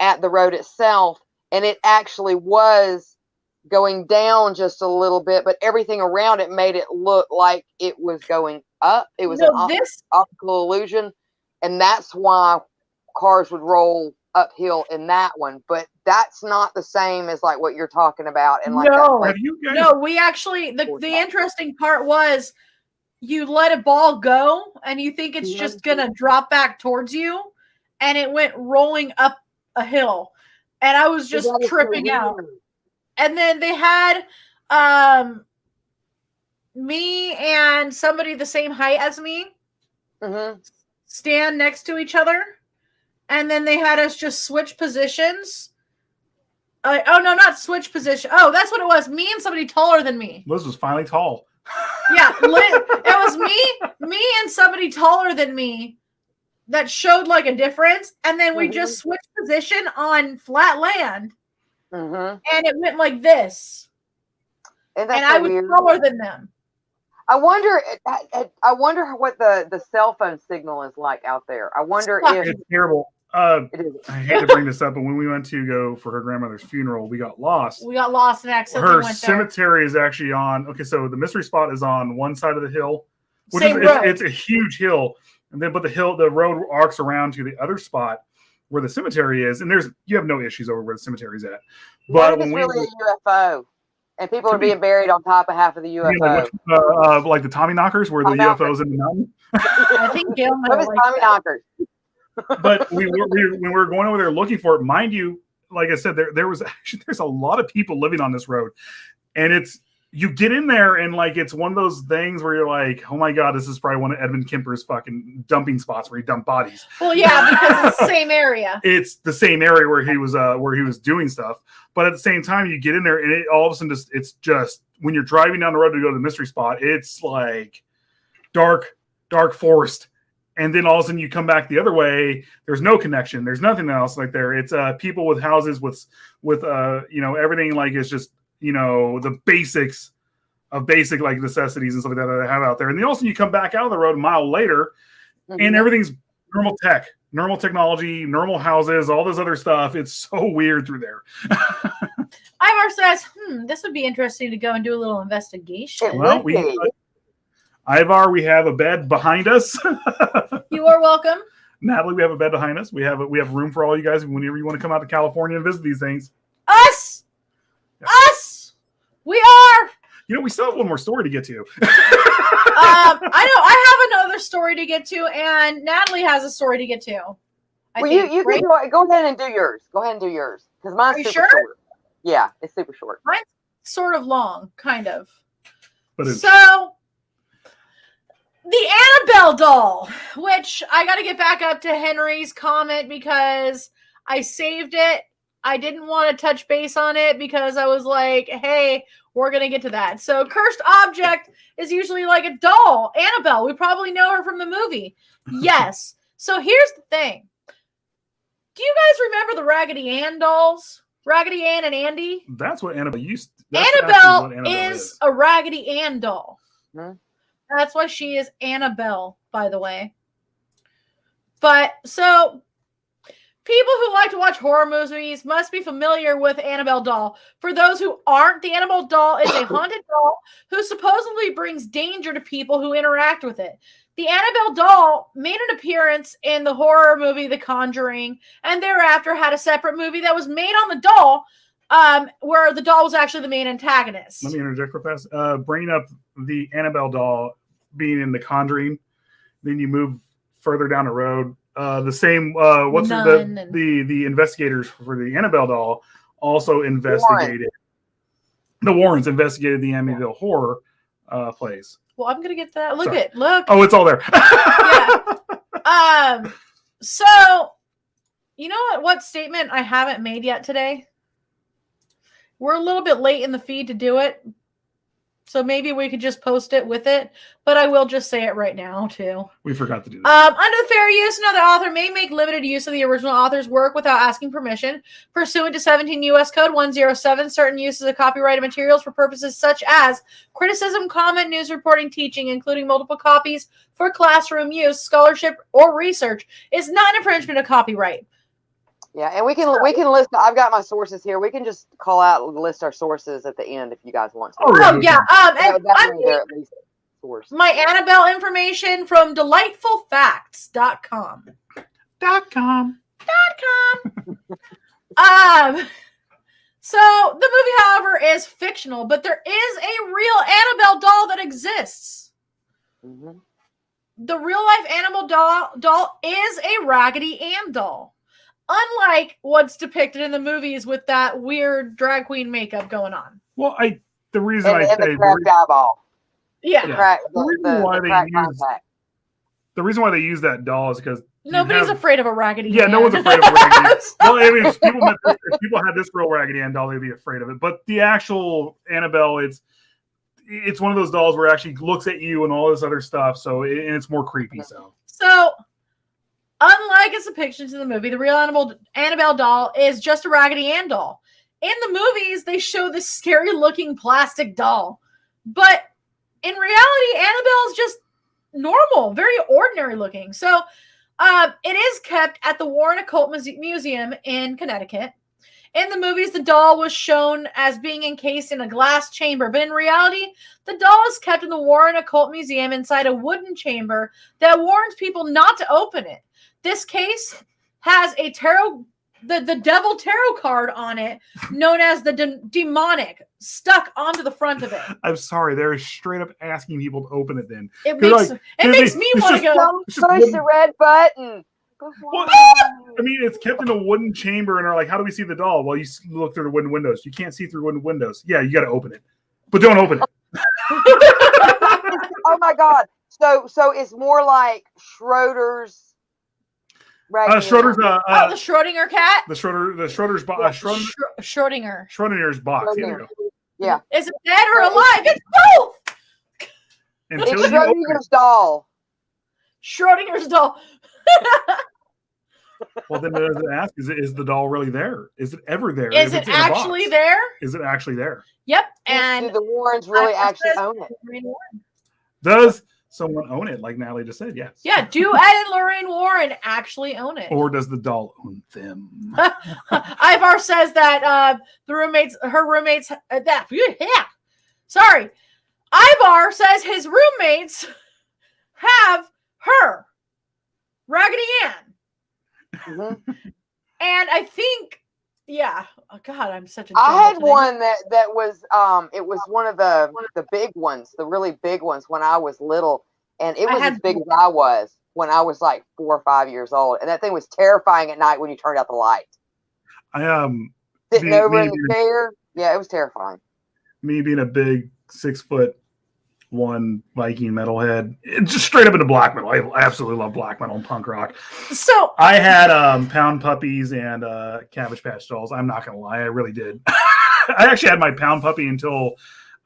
at the road itself, and it actually was going down just a little bit, but everything around it made it look like it was going up. It was an optical illusion, and that's why cars would roll uphill in that one. But that's not the same as like what you're talking about. And like we actually the interesting part was you let a ball go and you think it's just gonna drop back towards you, and it went rolling up a hill, and I was just tripping out. And then they had me and somebody the same height as me stand next to each other. And then they had us just switch positions. Oh, no, not switch position. Oh, that's what it was. Me and somebody taller than me. Liz was finally tall. Yeah, it was me and somebody taller than me that showed like a difference. And then we just switched position on flat land. And it went like this, and I was taller than them. I wonder what the cell phone signal is like out there. I wonder if it's terrible. I hate to bring this up, but when we went to go for her grandmother's funeral, we got lost. And accidentally her went cemetery is actually on. Okay, so the mystery spot is on one side of the hill, which it's a huge hill, and then but the road arcs around to the other spot where the cemetery is, and you have no issues over where the cemetery's at. But when it's really a UFO, and people are being buried on top of half of the UFO, like the Tommy knockers, where the UFOs in the mountain. I think Gail might like Tommy knockers. But when we were going over there looking for it, mind you, like I said, there's a lot of people living on this road, and you get in there and like it's one of those things where you're like, oh my god, this is probably one of Edmund Kemper's fucking dumping spots where he dumped bodies. Well, yeah, because it's the same area. It's the same area where he was doing stuff, but at the same time, you get in there and all of a sudden it's just when you're driving down the road to go to the mystery spot, it's like dark forest. And then all of a sudden you come back the other way. There's no connection. There's nothing else like there. It's people with houses with everything like it's just the basics of basic like necessities and stuff like that I have out there. And then also you come back out of the road a mile later, and everything's normal technology, normal houses, all this other stuff. It's so weird through there. Ivar says, this would be interesting to go and do a little investigation. Well, Ivar, we have a bed behind us. You are welcome. Natalie, we have a bed behind us. We have room for all you guys whenever you want to come out to California and visit these things. Us! We are! We still have one more story to get to. I know. I have another story to get to, and Natalie has a story to get to. You can go ahead and do yours. Go ahead and do yours. Because mine's super short. Yeah, it's super short. Mine's sort of long, kind of. But so... the Annabelle doll, which I got to get back up to Henry's comment because I saved it. I didn't want to touch base on it because I was like, hey, we're going to get to that. So cursed object is usually like a doll. Annabelle, we probably know her from the movie. Yes. So here's the thing. Do you guys remember the Raggedy Ann dolls? Raggedy Ann and Andy? That's what Annabelle used. Annabelle is a Raggedy Ann doll. That's why she is Annabelle, by the way. But so people who like to watch horror movies must be familiar with Annabelle doll. For those who aren't, the Annabelle doll is a haunted doll who supposedly brings danger to people who interact with it. The Annabelle doll made an appearance in the horror movie The Conjuring, and thereafter had a separate movie that was made on the doll, where the doll was actually the main antagonist. Let me interject real fast. Bringing up the Annabelle doll being in The Conjuring, then you move further down the road. The same. The investigators for the Annabelle doll also investigated. The Warrens investigated the Amityville horror plays. Well, I'm gonna get to that. Look. Oh, it's all there. Yeah. So, you know what statement I haven't made yet today? We're a little bit late in the feed to do it, So maybe we could just post it with it, but I will just say it right now too. We forgot to do that. Under the fair use, another author may make limited use of the original author's work without asking permission. Pursuant to 17 U.S. Code 107, certain uses of copyrighted materials for purposes such as criticism, comment, news reporting, teaching, including multiple copies for classroom use, scholarship, or research, is not infringement of copyright. Yeah, and we can list. I've got my sources here. We can just call out and list our sources at the end if you guys want to. Oh yeah. And they're at least source. My Annabelle information from delightfulfacts.com. So the movie, however, is fictional, but there is a real Annabelle doll that exists. Mm-hmm. The real life Annabelle doll is a Raggedy Ann doll. Unlike what's depicted in the movies with that weird drag queen makeup going on. Well, the reason and I say the cracked eyeball. Yeah. The reason why they use that doll is because nobody's afraid of a Raggedy Ann. Yeah, no one's afraid of a Raggedy Ann. Well, I mean, if people had this real Raggedy Ann doll, they'd be afraid of it. But the actual Annabelle, it's one of those dolls where it actually looks at you and all this other stuff. So and it's more creepy. So unlike its depictions in the movie, the real Annabelle doll is just a Raggedy Ann doll. In the movies, they show this scary-looking plastic doll. But in reality, Annabelle is just normal, very ordinary looking. So it is kept at the Warren Occult Museum in Connecticut. In the movies, the doll was shown as being encased in a glass chamber, but in reality, the doll is kept in the Warren Occult Museum inside a wooden chamber that warns people not to open it. This case has a the devil tarot card on it, known as the demonic, stuck onto the front of it. I'm sorry, they're straight up asking people to open it. Then it makes me want to go. Push the red button. Well, I mean, it's kept in a wooden chamber, and are like, how do we see the doll? Well, you look through the wooden windows. You can't see through wooden windows. Yeah, you got to open it, but don't open it. Oh my God! So it's more like Schroeder's. Schroeder's the Schrodinger cat. Schrodinger's box. Schrodinger's box. Yeah. Is it dead or alive? It's both. It's Schrodinger's doll. Schrodinger's doll. Well, then does it ask? Is the doll really there? Is it ever there? Is it actually there? Is it actually there? Yep. And do the Warrens really actually own it? Does someone own it, like Natalie just said? Yes. Yeah, do Ed and Lorraine Warren actually own it? Or does the doll own them? Ivar says that her roommates, Sorry. Ivar says his roommates have her, Raggedy Ann. Mm-hmm. And I think, oh God, I'm such a. I had one that was it was one of the big ones, the really big ones when I was little, and it was as big as I was when I was like 4 or 5 years old, and that thing was terrifying at night when you turned out the light. Sitting over in the chair, yeah, it was terrifying. Me being a big 6'1" Viking metalhead, just straight up into black metal. I absolutely love black metal and punk rock. So I had Pound Puppies and Cabbage Patch Dolls. I'm not gonna lie, I really did. I actually had my Pound Puppy until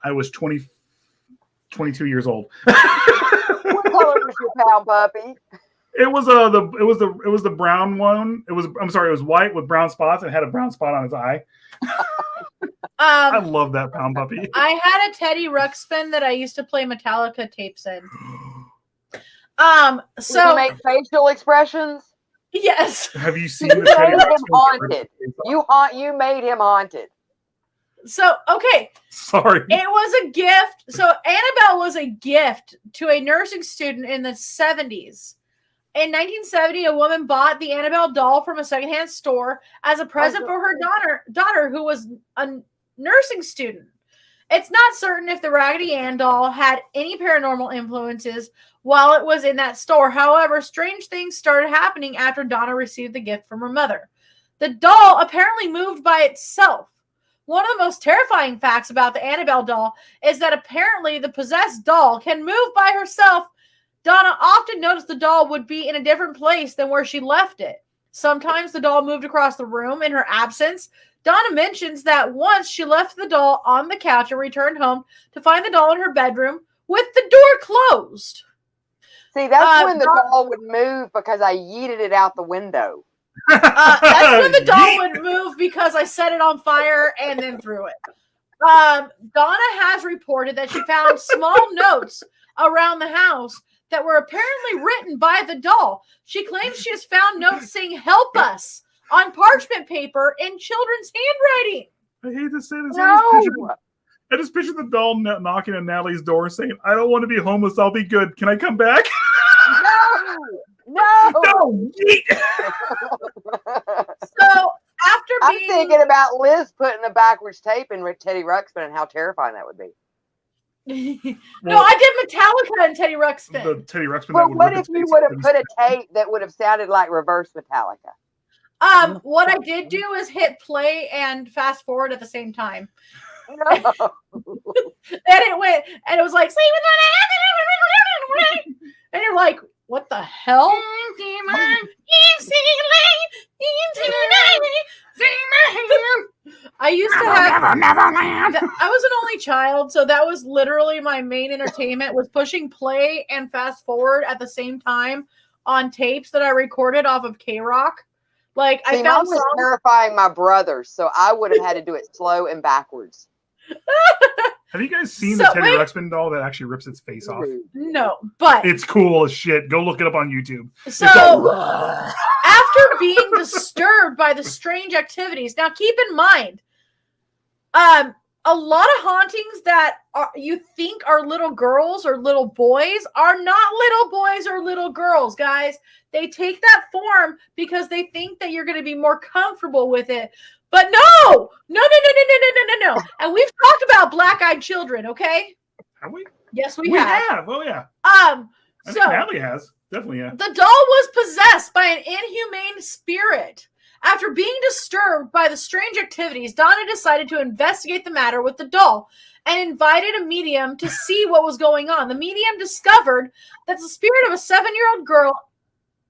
I was 22 years old. What color was your Pound Puppy? It was the brown one. It was white with brown spots and had a brown spot on its eye. I love that Pound Puppy. I had a Teddy Ruxpin that I used to play Metallica tapes in. So you make facial expressions. Yes. Have you seen the Teddy Ruxpin? You made him haunted. So okay. Sorry. It was a gift. So Annabelle was a gift to a nursing student in the 70s. In 1970, a woman bought the Annabelle doll from a secondhand store as a present for her daughter who was a nursing student. It's not certain if the Raggedy Ann doll had any paranormal influences while it was in that store. However, strange things started happening after Donna received the gift from her mother. The doll apparently moved by itself. One of the most terrifying facts about the Annabelle doll is that apparently the possessed doll can move by herself. Donna often noticed the doll would be in a different place than where she left it. Sometimes the doll moved across the room in her absence. Donna mentions that once she left the doll on the couch and returned home to find the doll in her bedroom with the door closed. See, that's when the doll would move because I yeeted it out the window. That's when the doll would move because I set it on fire and then threw it. Donna has reported that she found small notes around the house that were apparently written by the doll. She claims she has found notes saying, "Help us," on parchment paper in children's handwriting. I hate to say this. No. I just picture the doll knocking on Natalie's door saying, "I don't want to be homeless. I'll be good. Can I come back?" No. So I'm thinking about Liz putting the backwards tape in Teddy Ruxpin and how terrifying that would be. No, I did Metallica and Teddy Ruxpin. The Teddy Ruxpin. Well, what if you would have put a tape that would have sounded like reverse Metallica? What I did do is hit play and fast forward at the same time. No. And it went, and it was like, and you're like, what the hell? I used to have, I was an only child, so that was literally my main entertainment, was pushing play and fast forward at the same time on tapes that I recorded off of K-Rock. Like, I found was terrifying my brothers, so I would have had to do it slow and backwards. Have you guys seen the Teddy Ruxpin doll that actually rips its face off? No, but it's cool as shit. Go look it up on YouTube. So after being disturbed by the strange activities, now keep in mind, a lot of hauntings that you think are little girls or little boys are not little boys or little girls, guys. They take that form because they think that you're going to be more comfortable with it. But no. And we've talked about black-eyed children, okay? Have we? Yes, we have. Oh, yeah. I think Natalie has. Definitely, yeah. The doll was possessed by an inhumane spirit. After being disturbed by the strange activities, Donna decided to investigate the matter with the doll and invited a medium to see what was going on. The medium discovered that the spirit of a 7-year-old girl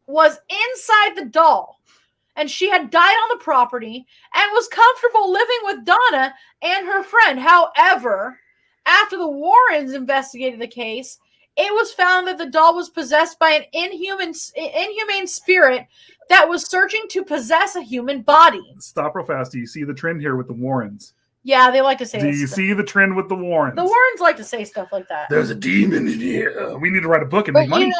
was inside the doll, and she had died on the property and was comfortable living with Donna and her friend. However, after the Warrens investigated the case, it was found that the doll was possessed by an inhumane spirit that was searching to possess a human body. Stop real fast. Do you see the trend here with the Warrens? Yeah, they like to say Do you see the trend with the Warrens? The Warrens like to say stuff like that. There's a demon in here. We need to write a book and make money.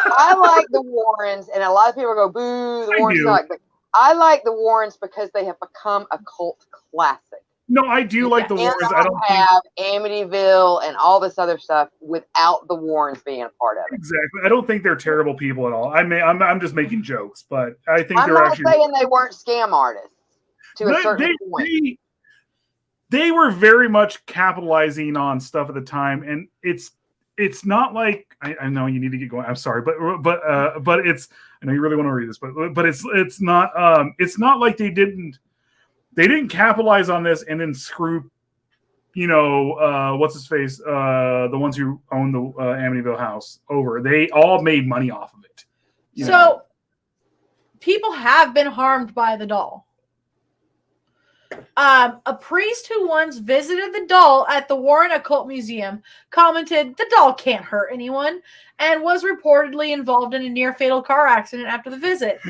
I like the Warrens, and a lot of people go, boo, the Warrens suck. But I like the Warrens because they have become a cult classic. No, I do like the Warrens. I don't have Amityville and all this other stuff without the Warrens being a part of it. Exactly. I don't think they're terrible people at all. I'm just making jokes, but I think I'm not saying they weren't scam artists to a certain point. They were very much capitalizing on stuff at the time, and it's not like I know you need to get going. I'm sorry, but it's I know you really want to read this, but it's not like they didn't capitalize on this and then screw, what's his face, the ones who own the Amityville house over. They all made money off of it. So people have been harmed by the doll. A priest who once visited the doll at the Warren Occult Museum commented, "The doll can't hurt anyone," and was reportedly involved in a near-fatal car accident after the visit.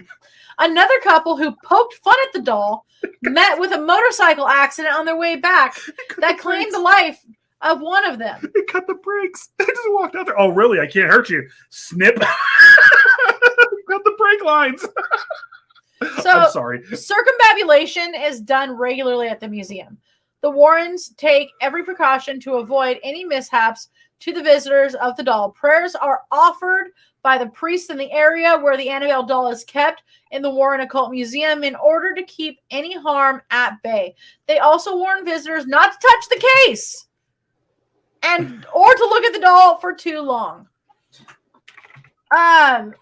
Another couple who poked fun at the doll met with a motorcycle accident on their way back that claimed the life of one of them. They cut the brakes. They just walked out there. Oh, really? I can't hurt you. Snip. Cut the brake lines. So, I'm sorry. Circumambulation is done regularly at the museum. The Warrens take every precaution to avoid any mishaps to the visitors of the doll. Prayers are offered by the priests in the area where the Annabelle doll is kept in the Warren Occult Museum in order to keep any harm at bay. They also warn visitors not to touch the case or to look at the doll for too long.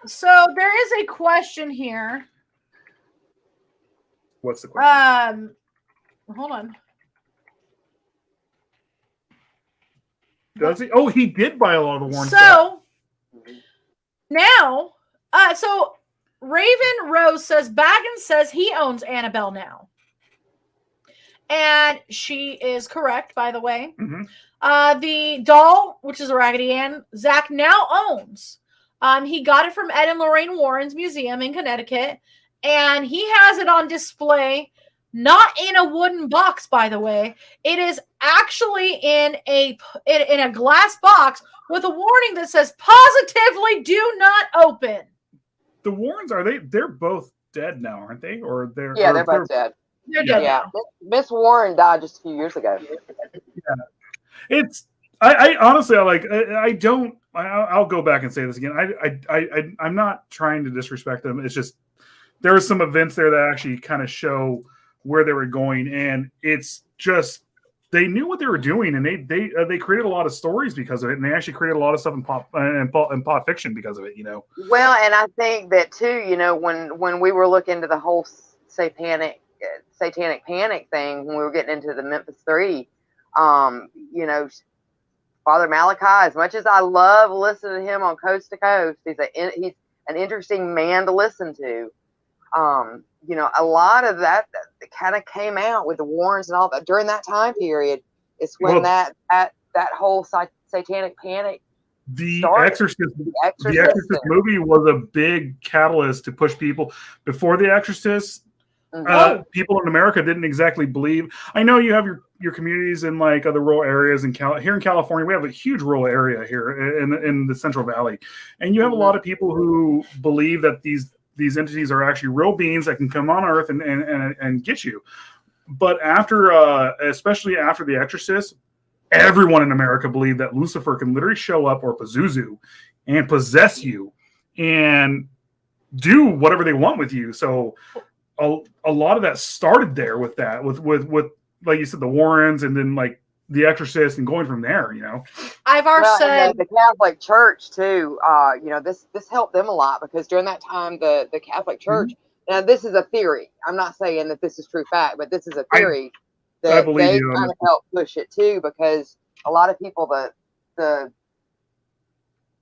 So there is a question here. What's the question? Hold on. Does he? Oh, he did buy a lot of the Warren stuff. Now, so Raven Rose says Baggins says he owns Annabelle now. And she is correct, by the way. Mm-hmm. The doll, which is a Raggedy Ann, Zach now owns. He got it from Ed and Lorraine Warren's museum in Connecticut, and he has it on display, not in a wooden box, by the way. It is actually in a glass box with a warning that says positively do not open. The Warrens, they're both dead now, aren't they? Or they're both dead. They're dead. Yeah. Miss Warren died just a few years ago. Yeah. It's I honestly I'll go back and say this again. I'm not trying to disrespect them. It's just there are some events there that actually kind of show where they were going, and it's just they knew what they were doing, and they created a lot of stories because of it, and they actually created a lot of stuff in pop fiction because of it. Well, and I think that too. When we were looking into the whole satanic panic thing, when we were getting into the Memphis 3, Father Malachi, as much as I love listening to him on Coast to Coast, he's an interesting man to listen to. A lot of that kind of came out with the Warrens and all that during that time period. It's when that whole satanic panic. The started. Exorcist movie was a big catalyst to push people. Before The Exorcist, people in America didn't exactly believe. I know you have your communities in like other rural areas here in California. We have a huge rural area here in the Central Valley, and you have a lot of people who believe that these entities are actually real beings that can come on Earth and get you. But especially after The Exorcist, everyone in America believed that Lucifer can literally show up, or Pazuzu, and possess you and do whatever they want with you. So a lot of that started there with like you said, the Warrens, and then like The Exorcist, and going from there. I've already said the Catholic Church too. This helped them a lot because during that time, the Catholic Church. Now, this is a theory. I'm not saying that this is true fact, but this is a theory that they kind of helped push it too, because a lot of people, the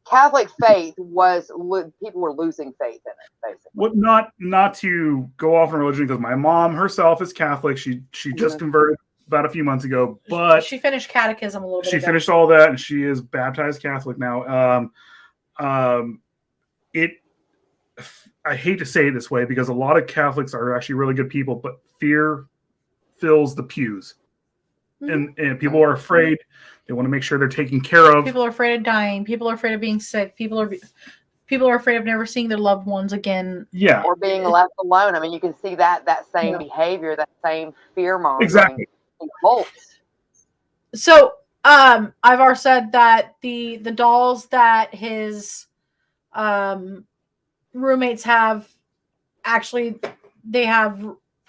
Catholic faith people were losing faith in it, basically. Well, not to go off on religion, because my mom herself is Catholic. She just converted about a few months ago, but she finished catechism a little bit. She finished all that, and she is baptized Catholic now. I hate to say it this way because a lot of Catholics are actually really good people, but fear fills the pews, and people are afraid. They want to make sure they're taken care of. People are afraid of dying. People are afraid of being sick. People are afraid of never seeing their loved ones again. Yeah, or being left alone. I mean, you can see that same behavior, that same fear mongering. Exactly. So, I've already said that the dolls that his roommates have, actually, they have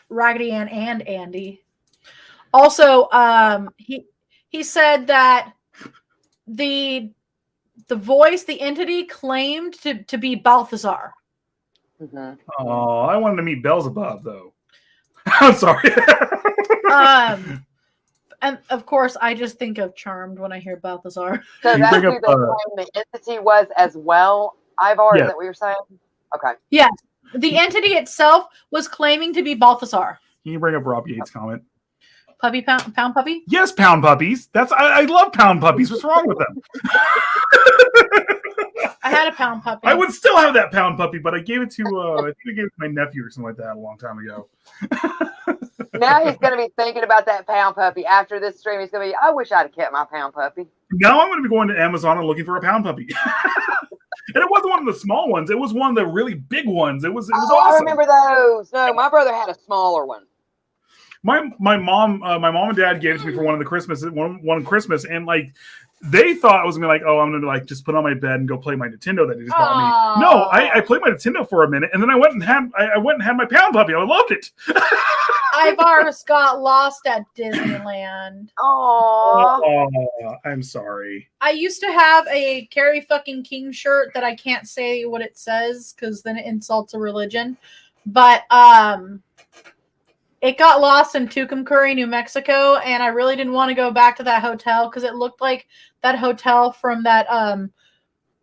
Raggedy Ann and Andy. Also, he said that the voice, the entity, claimed to be Balthazar. Oh, I wanted to meet Beelzebub, though. I'm sorry. And of course, I just think of Charmed when I hear Balthazar. So that's who the entity was as well. Ivar, is that what you're saying? Okay. Yes, the entity itself was claiming to be Balthazar. Can you bring up Rob Yates' comment? Pound puppy? Yes, pound puppies. I love pound puppies. What's wrong with them? I had a pound puppy. I would still have that pound puppy, but I gave it to I think I gave it to my nephew or something like that a long time ago. Now he's going to be thinking about that pound puppy after this stream. He's going to be, I wish I'd have kept my pound puppy. Now I'm going to be going to Amazon and looking for a pound puppy. And it wasn't one of the small ones. It was one of the really big ones. It was awesome. I remember those. No, my brother had a smaller one. My mom and dad gave it to me for one Christmas, and like they thought I was gonna be like, oh, I'm gonna like just put on my bed and go play my Nintendo that they just bought me. No, I played my Nintendo for a minute, and then I went and had my pound puppy. I loved it. Ivar's got lost at Disneyland. Oh, I'm sorry. I used to have a Carrie fucking King shirt that I can't say what it says because then it insults a religion. But it got lost in Tucumcari, New Mexico, and I really didn't want to go back to that hotel because it looked like that hotel from that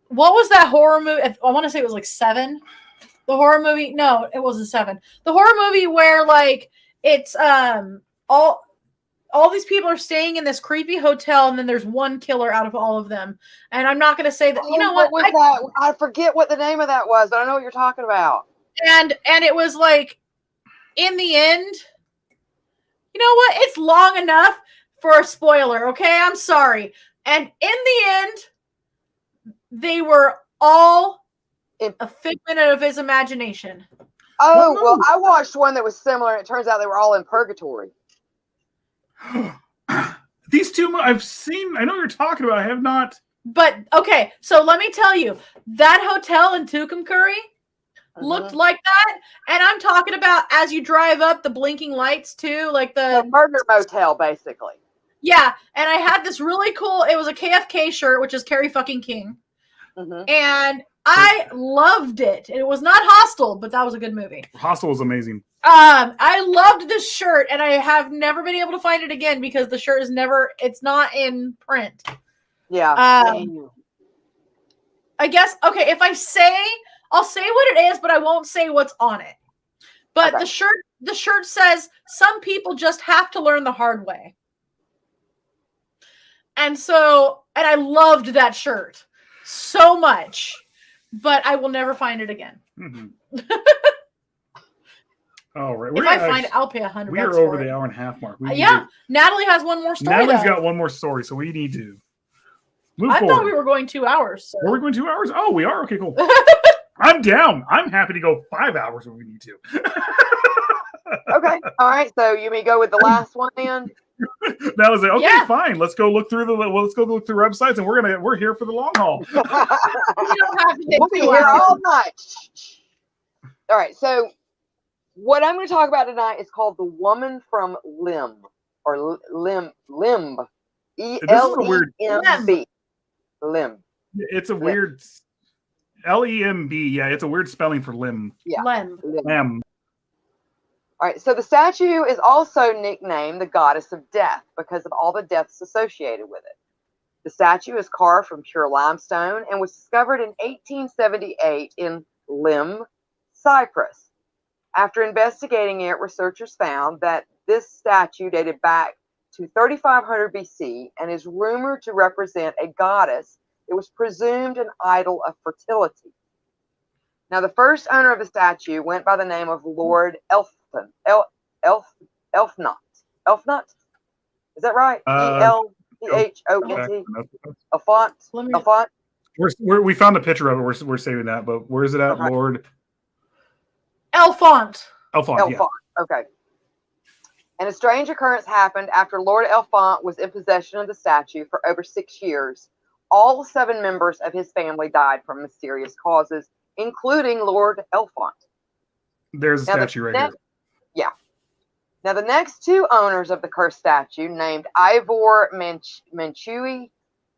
what was that horror movie? I want to say it was like 7. The horror movie. No, it wasn't 7. The horror movie where like it's all these people are staying in this creepy hotel, and then there's one killer out of all of them. And I'm not going to say that. You know what? Was that? I forget what the name of that was, but I know what you're talking about. And it was like, in the end, you know what? It's long enough for a spoiler. Okay, I'm sorry. And in the end, they were all a figment of his imagination. Oh, well, I watched one that was similar, and it turns out they were all in purgatory. These two I've seen. I know what you're talking about. I have not. But okay, so let me tell you, that hotel in Tucumcari looked like that, and I'm talking about as you drive up the blinking lights too, like the murder motel, basically. Yeah, and I had this really cool. It was a KFK shirt, which is Carrie fucking King, and I loved it. It was not Hostel, but that was a good movie. Hostel was amazing. I loved this shirt, and I have never been able to find it again because the shirt is never. It's not in print. Yeah. I guess okay. If I say, I'll say what it is, but I won't say what's on it. But the shirt says some people just have to learn the hard way. And I loved that shirt so much, but I will never find it again. All right. If I find it, I'll pay $100. We are over the hour and a half mark. Natalie has one more story. Natalie's got one more story, so we need to move forward. I thought we were going 2 hours. So. Were we going 2 hours? Oh, we are? Okay, cool. I'm down. I'm happy to go 5 hours if we need to. Okay. All right. So you may go with the last one then. That was it. Okay, fine. Let's go look through websites, and we're here for the long haul. You don't have to we'll be here all night. All right. So what I'm going to talk about tonight is called The Woman from Limb, or Limb. E-L-E-M-B. Limb. It's a weird L-E-M-B. Yeah, it's a weird spelling for limb. Yeah. Limb. All right, so the statue is also nicknamed the Goddess of Death because of all the deaths associated with it. The statue is carved from pure limestone and was discovered in 1878 in Limb, Cyprus. After investigating it, researchers found that this statue dated back to 3500 BC and is rumored to represent a goddess that was presumed an idol of fertility. Now, the first owner of the statue went by the name of Lord Elfnot. Elfnot? Is that right? E-L-P-H-O-N-T. Elfont. We found a picture of it. We're saving that, but where is it at, Lord? Elfont. Yeah. Okay. And a strange occurrence happened after Lord Elfont was in possession of the statue for over 6 years. All 7 members of his family died from mysterious causes, including Lord Elfont. There's a statue right here. Yeah. Now, the next 2 owners of the cursed statue, named Ivor Manchui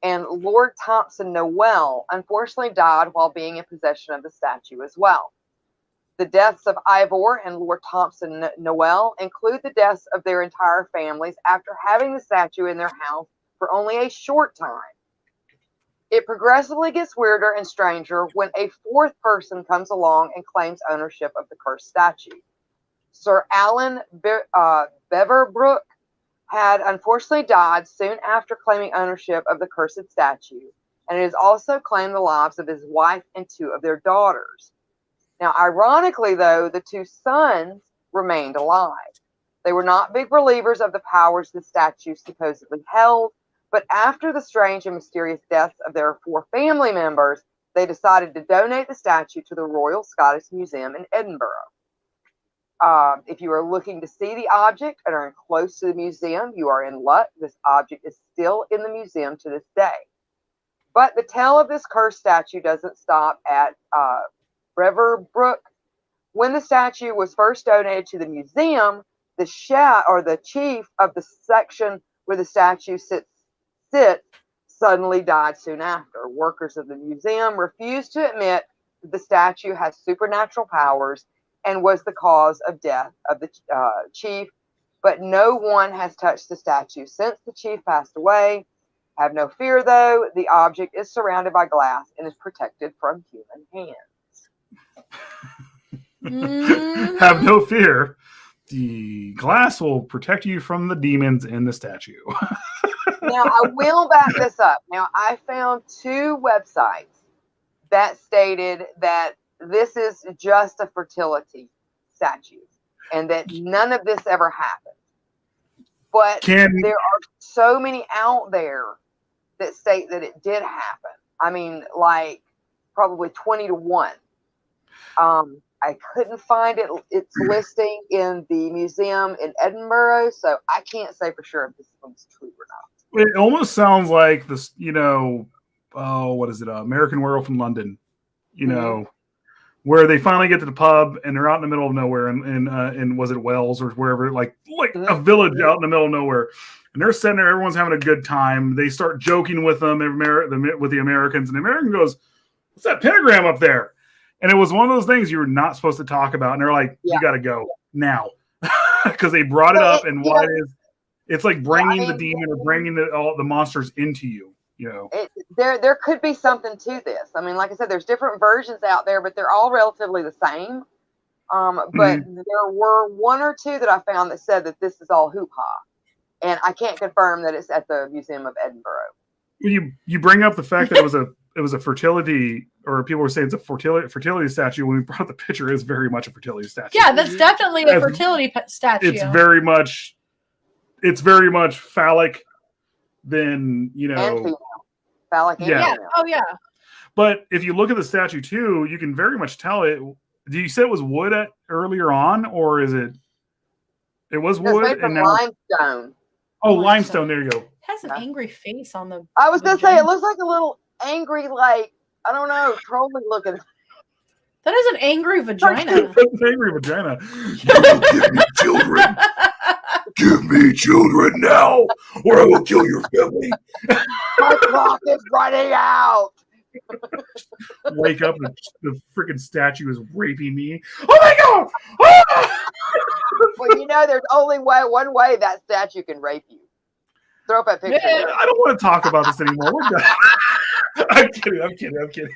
and Lord Thompson Noel, unfortunately died while being in possession of the statue as well. The deaths of Ivor and Lord Thompson Noel include the deaths of their entire families after having the statue in their house for only a short time. It progressively gets weirder and stranger when a 4th person comes along and claims ownership of the cursed statue. Sir Alan Beverbrook had unfortunately died soon after claiming ownership of the cursed statue, and it has also claimed the lives of his wife and 2 of their daughters. Now, ironically, though, the 2 sons remained alive. They were not big believers of the powers the statue supposedly held, but after the strange and mysterious deaths of their 4 family members, they decided to donate the statue to the Royal Scottish Museum in Edinburgh. If you are looking to see the object and are close to the museum, you are in luck. This object is still in the museum to this day. But the tale of this cursed statue doesn't stop at Beverbrook. When the statue was first donated to the museum, the chief of the section where the statue sits suddenly died soon after. Workers of the museum refused to admit that the statue has supernatural powers and was the cause of death of the chief, but no one has touched the statue since the chief passed away. Have no fear, though. The object is surrounded by glass and is protected from human hands. Have no fear. The glass will protect you from the demons in the statue. Now, I will back this up. Now, I found 2 websites that stated that this is just a fertility statue and that none of this ever happened. But there are so many out there that state that it did happen. I mean, like probably 20 to 1. I couldn't find its listing in the museum in Edinburgh, so I can't say for sure if this one's true or not. It almost sounds like this, what is it? American Werewolf in London, where they finally get to the pub and they're out in the middle of nowhere in was it Wales or wherever, like a village out in the middle of nowhere. And they're sitting there, everyone's having a good time. They start joking with them, with the Americans, and the American goes, "What's that pentagram up there?" And it was one of those things you were not supposed to talk about. And they're like, "You got to go now," because they brought it up. And it's like bringing the demon or bringing all the monsters into you. There could be something to this. I mean, like I said, there's different versions out there, but they're all relatively the same. But there were 1 or 2 that I found that said that this is all hoo-ha. And I can't confirm that it's at the Museum of Edinburgh. You bring up the fact that it was a fertility, or people were saying it's a fertility statue. When we brought up the picture, it's very much a fertility statue. Yeah, that's definitely a fertility statue. It's very much phallic. Then and phallic. And yeah. Oh yeah. But if you look at the statue too, you can very much tell it. Do you say it was wood earlier on, or is it? It was wood made from limestone. Oh, limestone. There you go. It has an angry face on the. I was gonna say it looks like a little angry, like I don't know, trolly looking. That is an angry vagina. That's an angry vagina. Give me children. Give me children now, or I will kill your family. My clock is running out. Wake up and the freaking statue is raping me. Oh my god! Ah! Well, there's only one way that statue can rape you. Throw up that picture. Man, I don't want to talk about this anymore. We're done. I'm kidding.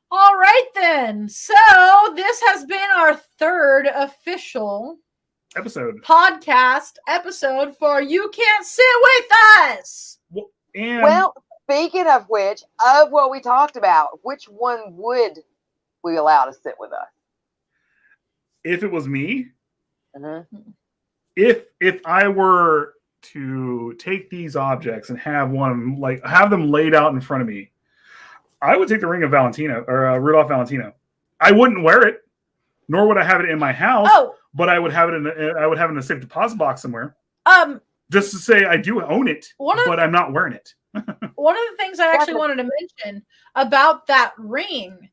All right then. So this has been our 3rd official podcast episode for You Can't Sit With Us. Well, speaking of which, of what we talked about, which one would we allow to sit with us? If it was me, if I were to take these objects and have have them laid out in front of me, I would take the ring of Valentino or Rudolph Valentino. I wouldn't wear it, nor would I have it in my house. But I would have it in a safe deposit box somewhere. Just to say I do own it, but I'm not wearing it. One of the things I actually wanted to mention about that ring,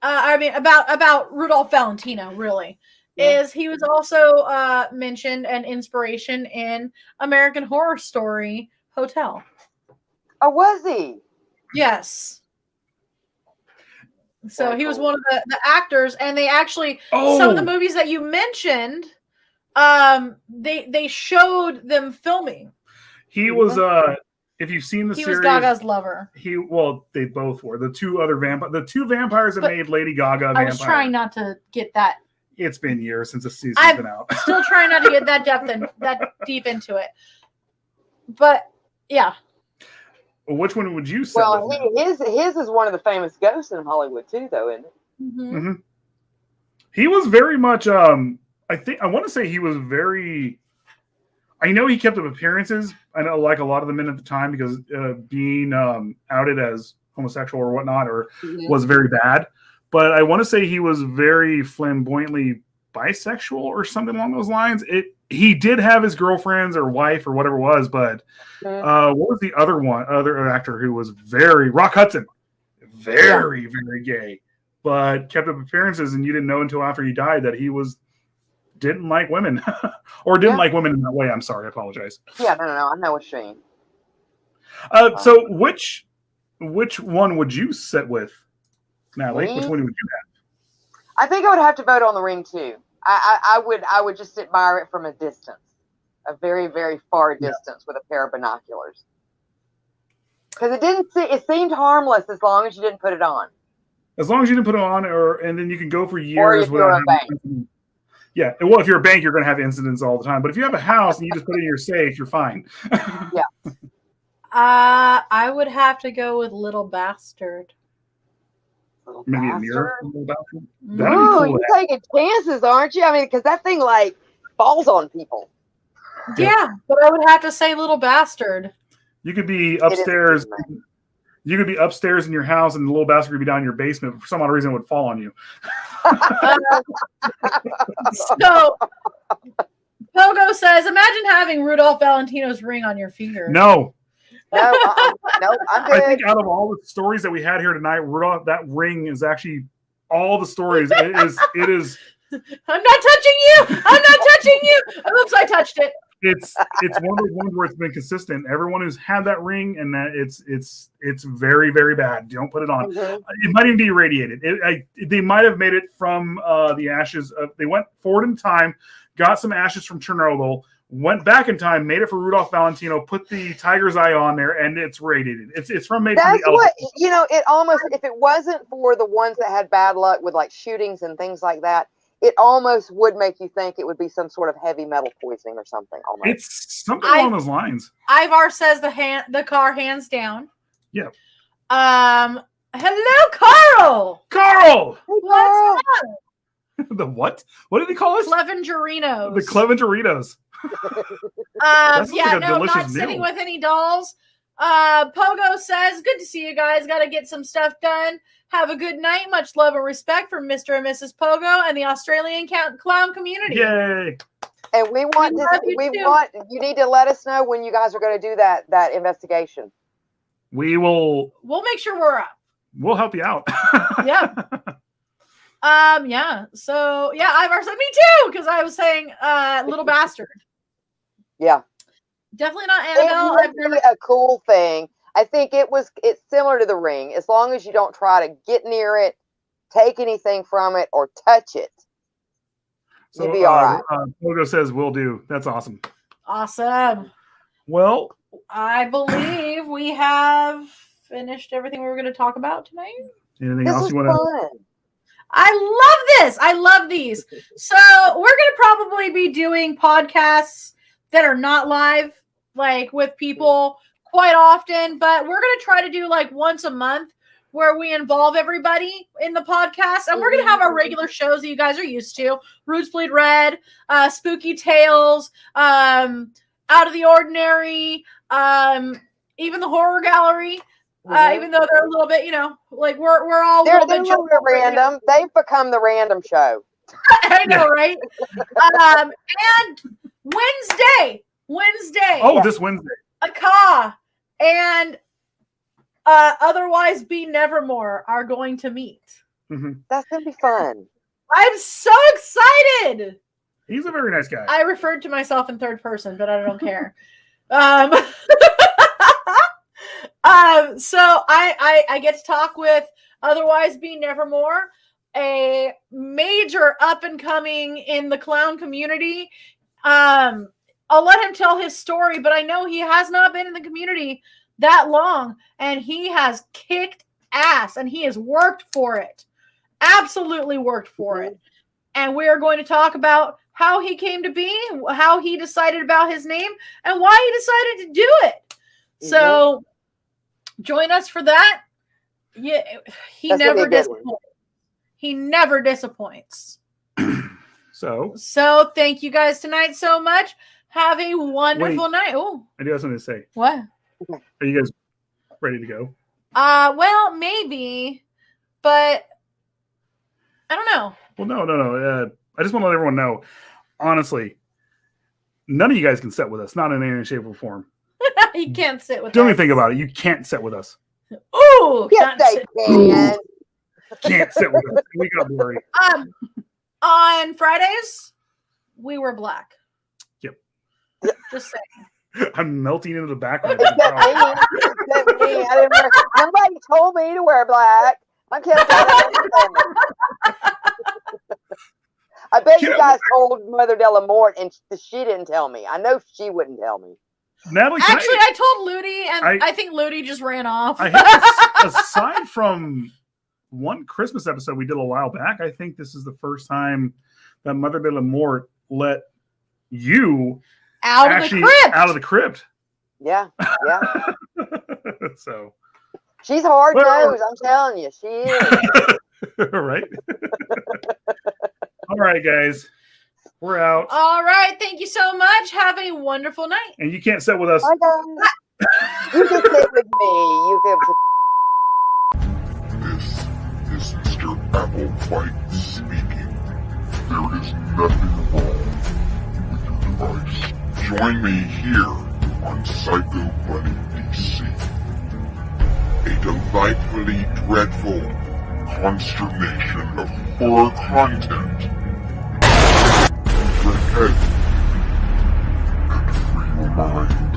about Rudolph Valentino, really, is he was also mentioned an inspiration in American Horror Story Hotel. Oh, was he? Yes. So he was one of the actors, and they actually some of the movies that you mentioned, they showed them filming. He was if you've seen the series, he was Gaga's lover. They both were the 2 other vampires that made Lady Gaga. I was trying not to get that. It's been years since the season's been out. Still trying not to get that deep into it, but yeah. Which one would you say? Well, his is one of the famous ghosts in Hollywood too, though, isn't it? Mm-hmm. He was very much. I want to say he was very. I know he kept up appearances. I know, like a lot of the men at the time, because being outed as homosexual or whatnot, was very bad. But I want to say he was very flamboyantly bisexual or something along those lines. He did have his girlfriends or wife or whatever it was, but what was the other actor who was Rock Hudson, very gay, but kept up appearances, and you didn't know until after he died that he didn't like women or didn't like women in that way. I'm sorry, I apologize. Yeah, no, I know what you mean. So which one would you sit with, Natalie? Which one would you have? I think I would have to vote on the ring too. I would just admire it from a distance, a very, very far distance with a pair of binoculars. Because it seemed harmless as long as you didn't put it on. As long as you didn't put it on, and then you can go for Or years if you're a bank. Yeah, well, if you're a bank, you're going to have incidents all the time. But if you have a house and you just put it in your safe, you're fine. Yeah. I would have to go with Little Bastard. Maybe a mirror. Ooh, That'd be cool. You're taking chances, aren't you? I mean, because that thing like falls on people. Yeah, but I would have to say Little Bastard. You could be upstairs. You could be upstairs in your house, and the little bastard could be down in your basement. But for some odd reason, it would fall on you. So, Pogo says, "Imagine having Rudolph Valentino's ring on your finger." No. No, no, I'm good. I think out of all the stories that we had here tonight, Rudolph, that ring is actually all the stories. It is. I'm not touching you. I'm not touching you. Oops, I touched it. It's one of those ones where it's been consistent. Everyone who's had that ring, and that it's very, very bad. Don't put it on. Mm-hmm. It might even be irradiated. They might have made it from the ashes of. They went forward in time, got some ashes from Chernobyl, went back in time, made it for Rudolph Valentino, put the tiger's eye on there, and it's radiated. It's from made. That's from the what it almost. If it wasn't for the ones that had bad luck with like shootings and things like that, it almost would make you think it would be some sort of heavy metal poisoning or something. Almost. It's something along those lines. Ivar says the car hands down. Yeah. Hello, Carl. Carl. What's up? The what? What did he call us? Clevengerinos. The Clevengerinos. Yeah, no, not sitting with any dolls. Pogo says, "Good to see you guys. Got to get some stuff done. Have a good night. Much love and respect from Mr. and Mrs. Pogo and the Australian clown community." Yay! And we you need to let us know when you guys are going to do that investigation. We'll make sure we're up. We'll help you out. Yeah. Yeah. So yeah, Ivar said me too, because I was saying Little Bastard. Yeah. Definitely not Annabelle. It would be a cool thing. I think it's similar to the ring. As long as you don't try to get near it, take anything from it, or touch it, so, you'll be all right. Pogo says will do. That's awesome. Awesome. Well, I believe we have finished everything we were going to talk about tonight. Anything else you want to? I love this. I love these. So we're going to probably be doing podcasts that are not live, like with people quite often, but we're going to try to do like once a month where we involve everybody in the podcast. And we're going to have our regular shows that you guys are used to. Roots Bleed Red, Spooky Tales, Out of the Ordinary, even the Horror Gallery. Even though they're a little bit, like we're all they're a little bit random. They've become the random show. I know, right? And Wednesday. Oh, this Wednesday. Aka and Otherwise Be Nevermore are going to meet. Mm-hmm. That's gonna be fun. I'm so excited. He's a very nice guy. I referred to myself in third person, but I don't care. So I get to talk with Otherwise Be Nevermore, a major up and coming in the clown community. I'll let him tell his story, but I know he has not been in the community that long, and he has kicked ass, and he has worked for it. Absolutely worked for it. And we are going to talk about how he came to be, how he decided about his name, and why he decided to do it. So join us for that. Yeah, he never disappoints. He never disappoints. So thank you guys tonight so much. Have a wonderful night. Oh, I do have something to say. What? Are you guys ready to go? Well, maybe, but I don't know. Well, no. I just want to let everyone know, honestly, none of you guys can sit with us. Not in any shape or form. You can't sit with us. Don't even think about it. You can't sit with us. Ooh, yes, they can. Can't sit with us. We got blurry. On Fridays, we were black. Yep. Just saying. I'm melting into the background. Nobody told me to wear black. My kids I bet you guys told Mother Delamort, and she didn't tell me. I know she wouldn't tell me. Natalie, actually, I told Ludi, and I think Ludi just ran off. Aside from one Christmas episode we did a while back, I think this is the first time that Mother de la Mort let you out of the crypt. Yeah. So she's hard nosed, I'm telling you, she is. Right. All right, guys, we're out. All right, thank you so much. Have a wonderful night. And you can't sit with us. You can sit with me. You can. This is Mr. Applewhite speaking. There is nothing wrong with your device. Join me here on Psycho Bunny DC. A delightfully dreadful consternation of horror content. Your head and free your mind.